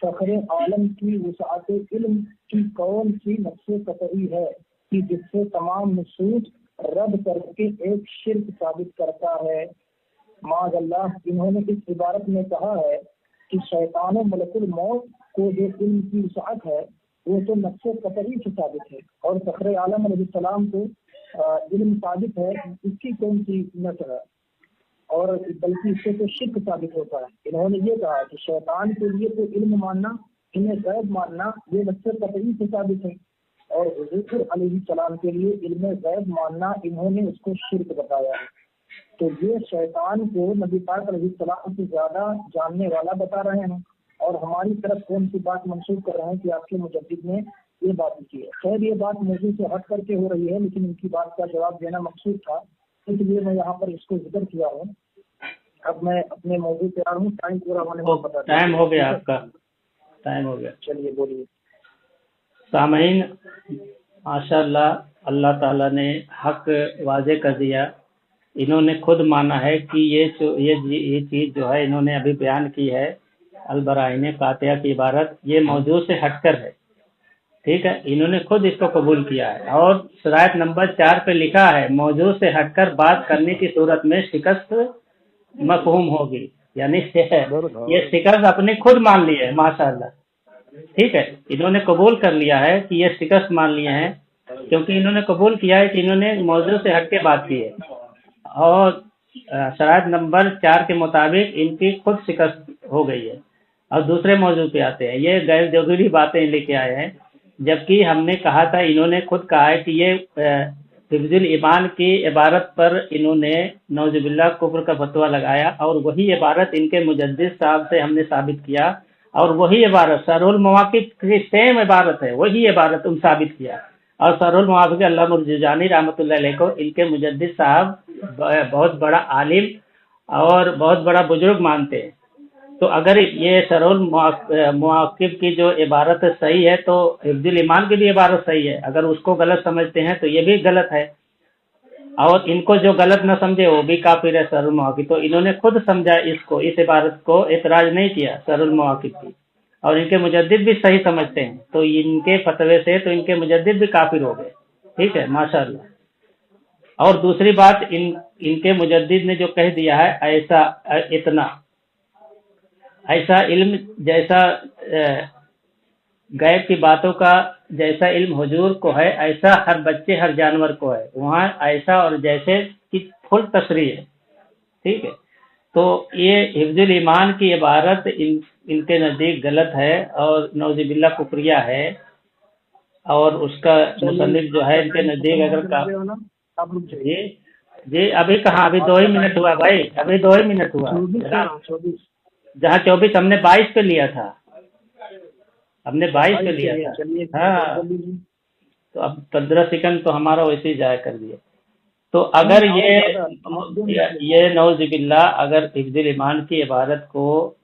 G: फखरे आलम की वुसाअत इल्म की कौन सी नफ्स कतई है कि जिससे तमाम नुसूस रद्द करके एक शिर्क साबित करता है। माज़अल्लाह, इन्होंने इस इबारत में कहा है कि शैतान मलकुल मौत को जो इल्म की वुसाअत है वो तो नफ्स कतई से साबित है, और फखरे आलम अलैहिस्सलाम को इल्म साबित है, इसकी कौन सी नस्ल है, और बल्कि इससे तो शिर्क साबित होता है। इन्होंने ये कहा कि शैतान के लिए तो इल्म मानना, इन्हें गैब मानना ये नफ्स कतई से साबित है, और हुजूर अलैहिस्सलाम के लिए इल्म गैब मानना इन्होंने उसको शिर्क बताया है। तो ये शैतान को नबी पाक अलैहिस्सलाम से ज्यादा जानने वाला बता रहे हैं, اور ہماری طرف کون سی بات منسوخ کر رہے ہیں کہ آپ کے مجدد نے یہ بات کی ہے. خیر یہ بات موضوع سے ہٹ کر کے ہو رہی ہے، لیکن ان کی بات کا جواب دینا مقصود تھا، اس لیے میں یہاں پر اس کو ذکر کیا ہوں. اب میں اپنے موضوع پہ آ رہا ہوں، ٹائم پورا ہونے میں بتا دیں.
F: ٹائم ہو گیا آپ کا، ٹائم ہو گیا.
G: چلیے بولیے.
F: سامعین، ماشاء اللہ، اللہ تعالیٰ نے حق واضح کر دیا. انہوں نے خود مانا ہے کہ یہ چیز جو ہے انہوں نے ابھی بیان کی ہے، البراہین قاطعہ کی عبارت، یہ موضوع سے ہٹ کر ہے. ٹھیک ہے، انہوں نے خود اس کو قبول کیا ہے، اور شرائط نمبر 4 پہ لکھا ہے موضوع سے ہٹ کر بات کرنے کی صورت میں شکست مفہوم ہوگی. یعنی یہ شکست اپنی خود مان لی ہے. ماشاء اللہ، ٹھیک ہے، انہوں نے قبول کر لیا ہے کہ یہ شکست مان لیے ہیں، کیونکہ انہوں نے قبول کیا ہے کہ انہوں نے موضوع سے ہٹ کے بات کی ہے، اور شرائط نمبر 4 کے مطابق ان کی خود شکست ہو گئی ہے. اور دوسرے موضوع پہ آتے ہیں، یہ غیر ضروری باتیں لے کے آئے ہیں، جبکہ ہم نے کہا تھا، انہوں نے خود کہا ہے کہ یہ حفظ الایمان کی عبارت پر انہوں نے نعوذ باللہ کفر کا فتویٰ لگایا، اور وہی عبارت ان کے مجدد صاحب سے ہم نے ثابت کیا، اور وہی عبارت شرح المواقف کی سیم عبارت ہے، وہی عبارت ان ثابت کیا. اور شرح المواقف علامہ الجرجانی رحمۃ اللہ علیہ کو ان کے مجدد صاحب بہت بڑا عالم اور بہت بڑا بزرگ مانتے ہیں. تو اگر یہ شرح المواقف کی جو عبارت صحیح ہے تو حفظ الایمان کی بھی عبارت صحیح ہے. اگر اس کو غلط سمجھتے ہیں تو یہ بھی غلط ہے، اور ان کو جو غلط نہ سمجھے وہ بھی کافر ہے شرح المواقف. تو انہوں نے خود سمجھا اس عبارت کو، اعتراض نہیں کیا شرح المواقف کی، اور ان کے مجدد بھی صحیح سمجھتے ہیں، تو ان کے فتوے سے تو ان کے مجدد بھی کافر ہو گئے. ٹھیک ہے، ماشاء اللہ. اور دوسری بات، ان کے مجدد نے جو کہہ دیا ہے ایسا علم جیسا غیب کی باتوں کا جیسا علم حضور کو ہے، ایسا ہر بچے ہر جانور کو ہے. وہاں ایسا اور جیسے کی فل تصریح ہے. ٹھیک ہے، تو یہ حفظ الایمان کی عبارت ان کے نزدیک غلط ہے اور نعوذ باللہ کفریہ ہے، اور اس کا مصنف جو ہے ان کے نزدیک اگر جی ابھی کہاں، ابھی 2 ہی منٹ ہوا بھائی، ابھی 2 ہی منٹ ہوا. جہاں 24 ہم نے 22 پہ لیا تھا، ہم نے 22 پہ لیا تھا. ہاں، تو اب 15 سیکنڈ تو ہمارا ویسے ہی ضائع کر دیا. تو اگر یہ نعوذ باللہ اگر حفظ الایمان کی عبارت کو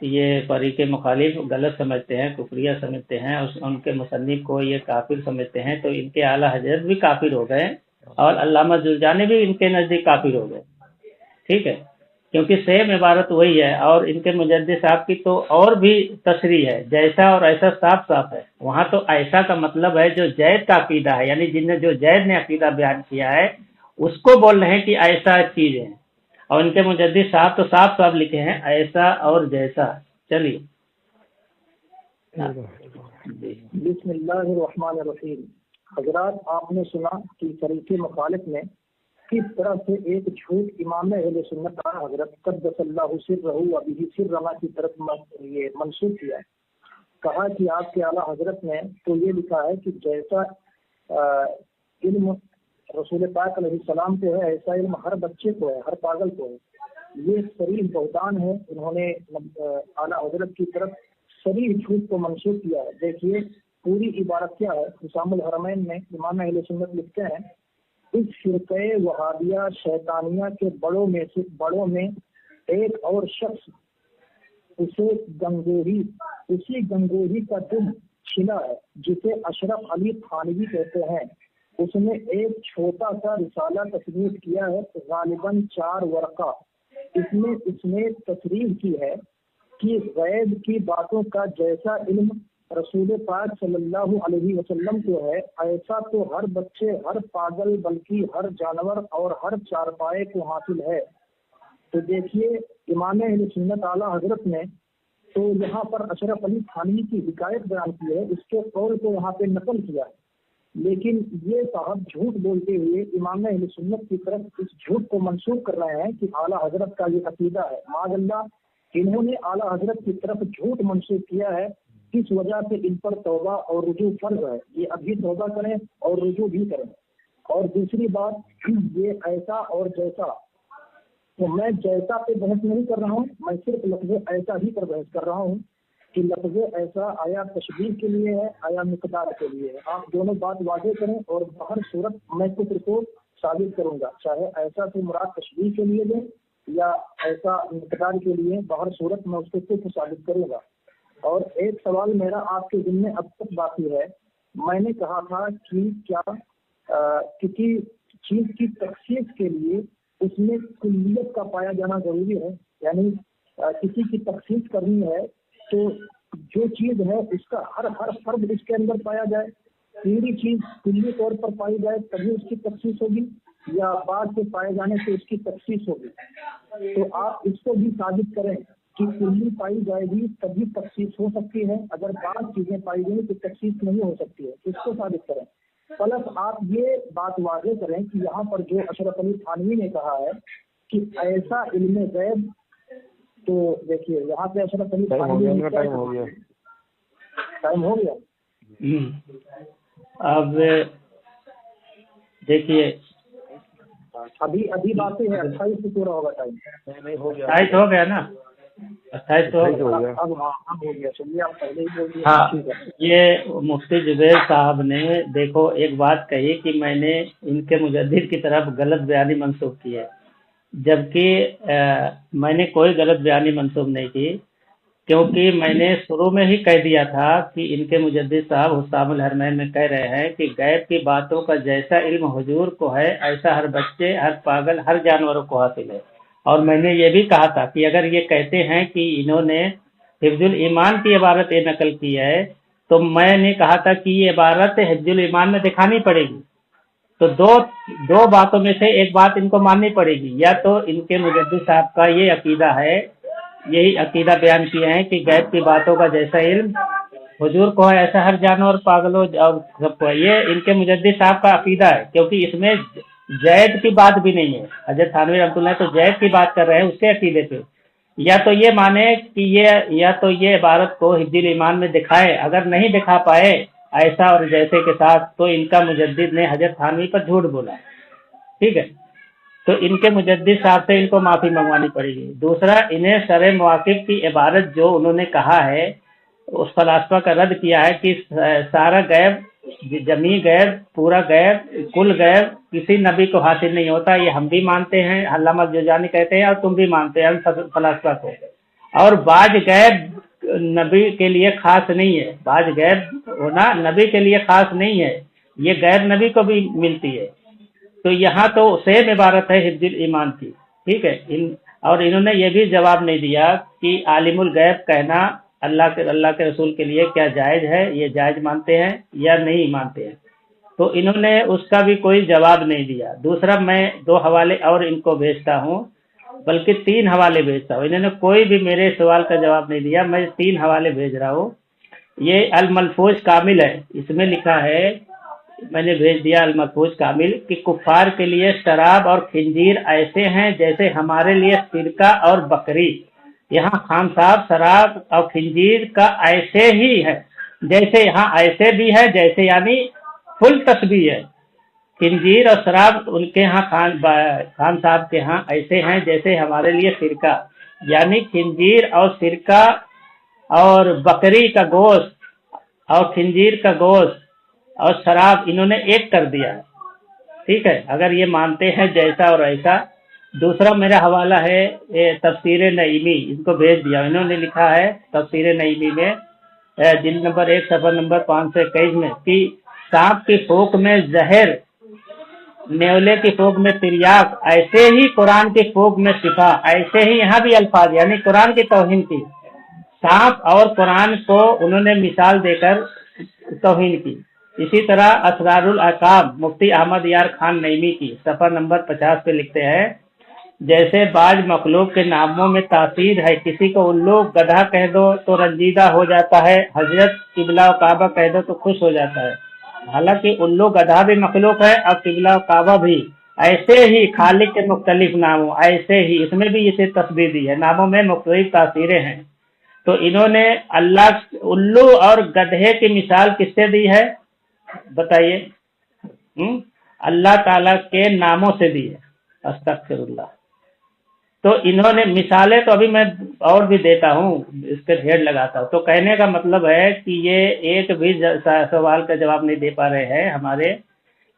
F: یہ فریق مخالف غلط سمجھتے ہیں، کفریہ سمجھتے ہیں، ان کے مصنف کو یہ کافر سمجھتے ہیں، تو ان کے اعلیٰ حضرت بھی کافر ہو گئے، اور علامہ جرجانی بھی ان کے نزدیک کافر ہو گئے. ٹھیک ہے، کیونکہ سیم عبارت وہی ہے، اور ان کے مجدد صاحب کی تو اور بھی تصریح ہے، جیسا اور ایسا صاف صاف ہے. وہاں تو ایسا کا مطلب ہے جو زید کا عقیدہ ہے، یعنی جو زید نے عقیدہ بیان کیا ہے اس کو بول رہے ہیں کہ ایسا چیز ہے، اور ان کے مجدد صاحب تو صاف صاف لکھے ہیں ایسا اور جیسا. چلیے.
G: بسم اللہ الرحمن الرحیم. حضرات، آپ نے سنا کہ فریق مخالف نے کس طرح سے ایک جھوٹ امام اہل سنت حضرت قدس اللہ سرہ و بہ سرنا کی طرف یہ منسوخ کیا ہے. کہا کہ آپ کے اعلیٰ حضرت نے تو یہ لکھا ہے کہ جیسا علم رسول پاک علیہ السلام کو ہے ایسا علم ہر بچے کو ہے، ہر پاگل کو ہے. یہ صریح بہتان ہے. انہوں نے اعلیٰ حضرت کی طرف صریح جھوٹ کو منسوخ کیا ہے. دیکھیے پوری عبارت کیا ہے. حسام الحرمین میں امام اہل سنت لکھتے ہیں، اس فرقہ وہابیہ شیطانیہ کے بڑوں میں ایک اور شخص اسی گنگوہی کا دم چھلا ہے جسے اشرف علی تھانوی کہتے ہیں. اس نے ایک چھوٹا سا رسالہ تصنیف کیا ہے، غالباً 4 ورقہ. اس نے تصریح کی ہے کہ غیب کی باتوں کا جیسا علم رسول پاک صلی اللہ علیہ وسلم کو ہے ایسا تو ہر بچے، ہر پاگل، بلکہ ہر جانور اور ہر چارپائے کو حاصل ہے. تو دیکھیے امام اہل سنت اعلیٰ حضرت نے تو یہاں پر اشرف علی تھانوی کی حکایت بیان کی ہے، اس کے قول کو یہاں پہ نقل کیا ہے. لیکن یہ صاحب جھوٹ بولتے ہوئے امام اہل سنت کی طرف اس جھوٹ کو منسوخ کر رہے ہیں کہ اعلیٰ حضرت کا یہ عقیدہ ہے. معاذ اللہ، انہوں نے اعلیٰ حضرت کی طرف جھوٹ منسوخ کیا ہے، کس وجہ سے ان پر توبہ اور رجوع فرض ہے. یہ ابھی توبہ کریں اور رجوع بھی کریں. اور دوسری بات، یہ ایسا اور جیسا، تو میں جیسا پہ بحث نہیں کر رہا ہوں، میں صرف لفظ ایسا ہی پر بحث کر رہا ہوں. कि लफ्ज़ ऐसा आया तशबीह के लिए है, आया मिक़दार के लिए है। आप दोनों बात वाज़ेह करें और बाहर सूरत मैं कुफ्र को साबित करूंगा, चाहे ऐसा से मुराद तशबीह के लिए लें या ऐसा मिक़दार के लिए, बाहर सूरत मैं उसको कुफ्र साबित करूंगा। और एक सवाल मेरा आपके ज़िम्मे अब तक बाकी है, मैंने कहा था कि क्या किसी चीज़ की तखसीस के लिए उसमें कुल्लियत का पाया जाना जरूरी है, यानी किसी की तखसीस करनी है तो जो चीज़ है उसका हर फर्द इसके अंदर पाया जाए, पूरी चीज़ कुल्ली तौर पर पाई जाए तभी उसकी तखसीस होगी, या बाद से पाए जाने से उसकी तखसीस होगी। तो आप इसको भी साबित करें कि कुल्ली पाई जाएगी तभी तखसीस हो सकती है, अगर बाद चीज़ें पाई गई तो तखसीस नहीं हो सकती है, इसको साबित करें। प्लस आप ये बात वाज़ेह करें कि यहाँ पर जो अशरफ अली थानवी ने कहा है कि ऐसा इल्म गैब, तो देखिए यहाँ पे अशरफ अली थानवी ने टाइम हो गया।
F: अब देखिए
G: अभी बातें हैं, 28 से पूरा होगा टाइम।
A: नहीं हो गया,
F: 28 हो गया ना, 28 तो
G: अब हो गया, चलिए आप पहले ही बोल दिए।
F: हाँ,
G: ठीक है।
F: ये मुफ्ती जुबैर साहब ने देखो एक बात कही कि मैंने इनके मुजद्दिद की तरफ गलत बयानी मंसूब की है, जबकि मैंने कोई गलत बयानी मंसूब नहीं की, क्योंकि मैंने शुरू में ही कह दिया था कि इनके मुजद्दिद साहब हुस्सामुल हरमैन में कह रहे हैं कि गैब की बातों का जैसा इल्म हुजूर को है ऐसा हर बच्चे, हर पागल, हर जानवरों को हासिल है। और मैंने ये भी कहा था कि अगर ये कहते हैं कि इन्होंने हिफ्जुल ईमान की इबारत ये नकल की है, तो मैंने कहा था कि ये इबारत हिफ्जुल ईमान में दिखानी पड़ेगी। तो दो बातों में से एक बात इनको माननी पड़ेगी, या तो इनके मुजद्दिद साहब का ये अकीदा है, यही अकीदा बयान किए हैं कि गैब की बातों का जैसा इल्म हुजूर को है ऐसा हर जानवर, पागलों और सबको है, ये इनके मुजद्दिद साहब का अकीदा है, क्योंकि इसमें जैद की बात भी नहीं है। हज़रत थानवी रहमतुल्लाह तो जैद की बात कर रहे हैं उसके अकीदे पे। या तो ये माने कि ये इबारत को हिफ्जुल ईमान में दिखाए, अगर नहीं दिखा पाए ऐसा और जैसे के साथ, तो इनका मुजद्दिद ने हज़रत थानवी पर झूठ बोला, ठीक है। तो इनके मुजद्दिद साहब से इनको माफ़ी मंगवानी पड़ेगी। दूसरा, इन्हें शरह मवाक़िफ़ की इबारत जो उन्होंने कहा है उस फलासफा का रद्द किया है कि सारा गैब, जमी गैब, पूरा गैब, कुल गैब किसी नबी को हासिल नहीं होता। ये हम भी मानते हैं, अल्लामा जुजानी कहते हैं और तुम भी मानते हैं फलासफा को। और बाज गैब नबी के लिए खास नहीं है, बाज गैब होना नबी के लिए खास नहीं है, ये गैर नबी को भी मिलती है। तो यहाँ तो सेम इबारत है हिफ्जुल ईमान की, ठीक है। और इन्होंने ये भी जवाब नहीं दिया कि आलिमुल गैब कहना अल्लाह के रसूल के लिए क्या जायज़ है, ये जायज़ मानते हैं या नहीं मानते हैं, तो इन्होंने उसका भी कोई जवाब नहीं दिया। दूसरा, मैं 2 हवाले और इनको भेजता हूँ, बल्कि 3 हवाले भेजता हूँ, इन्होंने कोई भी मेरे सवाल का जवाब नहीं दिया, मैं 3 हवाले भेज रहा हूँ। ये अल मलफूज कामिल है, इसमें लिखा है, मैंने भेज दिया अल मलफूज कामिल, कि कुफार के लिए शराब और खिंजीर ऐसे हैं जैसे हमारे लिए सिरका और बकरी। यहाँ खान साहब शराब और खिंजीर का ऐसे ही है जैसे यहाँ ऐसे भी है, जैसे यानी फुल तस्बीह है। खिंजीर और शराब उनके यहाँ खान साहब के यहाँ ऐसे हैं जैसे हमारे लिए सिरका, यानी खिंजीर और सिरका और बकरी का गोश्त और खिंजीर का गोश्त और शराब इन्होंने एक कर दिया है, ठीक है, अगर ये मानते हैं जैसा और ऐसा। दूसरा मेरा हवाला है तफसीर नईमी, इनको भेज दिया, इन्होंने लिखा है तफसीर नईमी में जिल्द नंबर 1 सफ़ा नंबर 521 में कि सांप की फूंक में जहर, नेवले की फूंक में तिर्याक, ऐसे ही कुरान की फूंक में शिफा, ऐसे ही यहाँ भी अल्फाज, यानी कुरान की तौहीन की। सांप और कुरान को उन्होंने मिसाल देकर तौहीन की। इसी तरह असरारुल अकाब मुफ्ती अहमद यार खान नईमी की सफ़ा नंबर 50 पे लिखते हैं, जैसे बाज मखलूक के नामों में तासीर है, किसी को उल्लू गधा कह दो तो रंजीदा हो जाता है, हजरत किबला और काबा कह दो तो खुश हो जाता है। हालांकि उल्लू गधा भी मखलूक है और किबला और काबा भी, ऐसे ही खालिक के मुख्तलिफ नामों, ऐसे ही इसमें भी इसे तस्बीह दी है, नामों में मुख्तलिफ तासीरें हैं। तो इन्होंने अल्लाह उल्लू और गधे की मिसाल किससे दी है बताइए? अल्लाह ताला के नामों से दी है। अस्तगफिरुल्लाह। तो इन्होंने मिसालें तो अभी मैं और भी देता हूँ, इसके ढेर लगाता हूँ। तो कहने का मतलब है कि ये एक भी सवाल का जवाब नहीं दे पा रहे हैं हमारे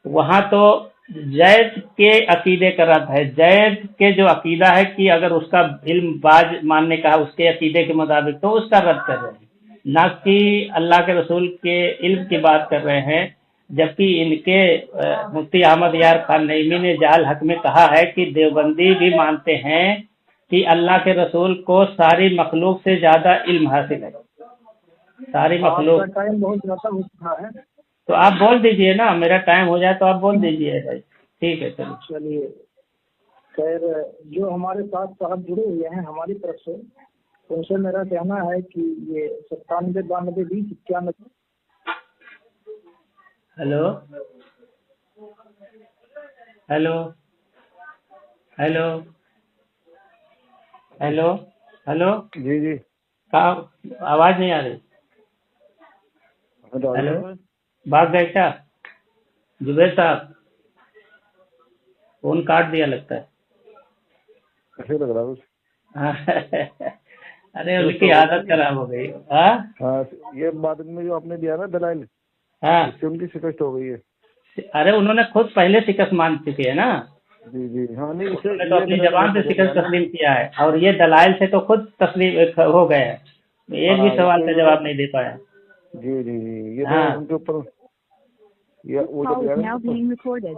F: वहाँ। तो जैद के अकीदे का रद्द है। जैद के जो अकीदा है कि अगर उसका इल्म बाज मानने का है उसके अकीदे के मुताबिक, तो उसका रद्द कर रहे हैं, ना कि अल्लाह के रसूल के इल्म की बात कर रहे हैं। जबकि इनके मुफ्ती अहमद यार खान नईमी ने जाल हक में कहा है कि देवबंदी भी मानते हैं कि अल्लाह के रसूल को सारी मखलूक से ज्यादा इल्म हासिल है, सारी मखलूक।
G: टाइम बहुत ज्यादा हो चुका है,
F: तो आप बोल दीजिए ना, मेरा टाइम हो जाए तो आप बोल दीजिए भाई। ठीक है,
G: चलिए। खैर, जो हमारे साथ साहब जुड़े हुए हैं हमारी तरफ से, उनसे मेरा कहना है कि ये 97 92 20 91।
F: Hello hello hello hello hello,
A: जी जी,
F: कहाँ आवाज नहीं आ रही? हेलो, भाग गए क्या जुबेर साहब? फोन काट दिया लगता है।
A: ऐसे लग रहा है।
F: अरे उनकी आदत खराब हो गई। हाँ
A: हाँ, ये बाद में जो आपने दिया ना दलाइल,
F: हाँ,
A: इससे उनकी शिकस्त हो गई है।
F: अरे उन्होंने खुद पहले शिकस्त मान चुके हैं ना।
A: जी जी, हाँ नहीं,
F: उन्होंने तो अपनी जबान से शिकस्त तस्लीम किया है, और ये दलाइल से तो खुद तस्लीम हो गए हैं, एक भी सवाल का जवाब नहीं दे पाया।
A: जी जी जी, ये
F: हाँ।
A: तो उनके ऊपर ये वो जो
B: Call is now being recorded.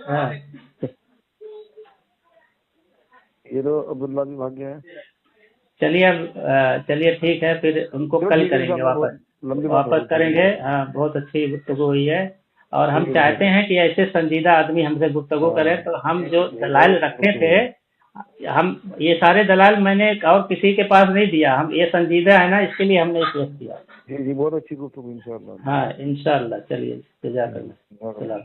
F: हाँ,
A: ये तो अब्दुल्ला भी भाग गया है।
F: चलिए अब चलिए ठीक है, फिर उनको
A: चलो
F: कल
A: ठीक है,
F: करेंगे,
A: इंशाल्लाह,
F: वापस
A: लंबी बात
F: वापस
A: होगी।
F: करेंगे। हाँ, बहुत अच्छी गुफ्तगू हुई है, और हम
A: ठीक है,
F: चाहते हैं कि ऐसे संजीदा आदमी हमसे गुफ्तगू
A: हाँ।
F: करें। तो हम जो दलाल रखे थे, हम ये सारे दलाल मैंने और किसी के पास नहीं दिया, हम ये संजीदा है ना, इसके लिए हमने पेश किया।
A: जी जी, बहुत अच्छी गुफ्तगू इंशाल्लाह।
F: हाँ इंशाल्लाह। चलिए, जज़ाकल्लाह।
A: हाँ।
F: सलाम।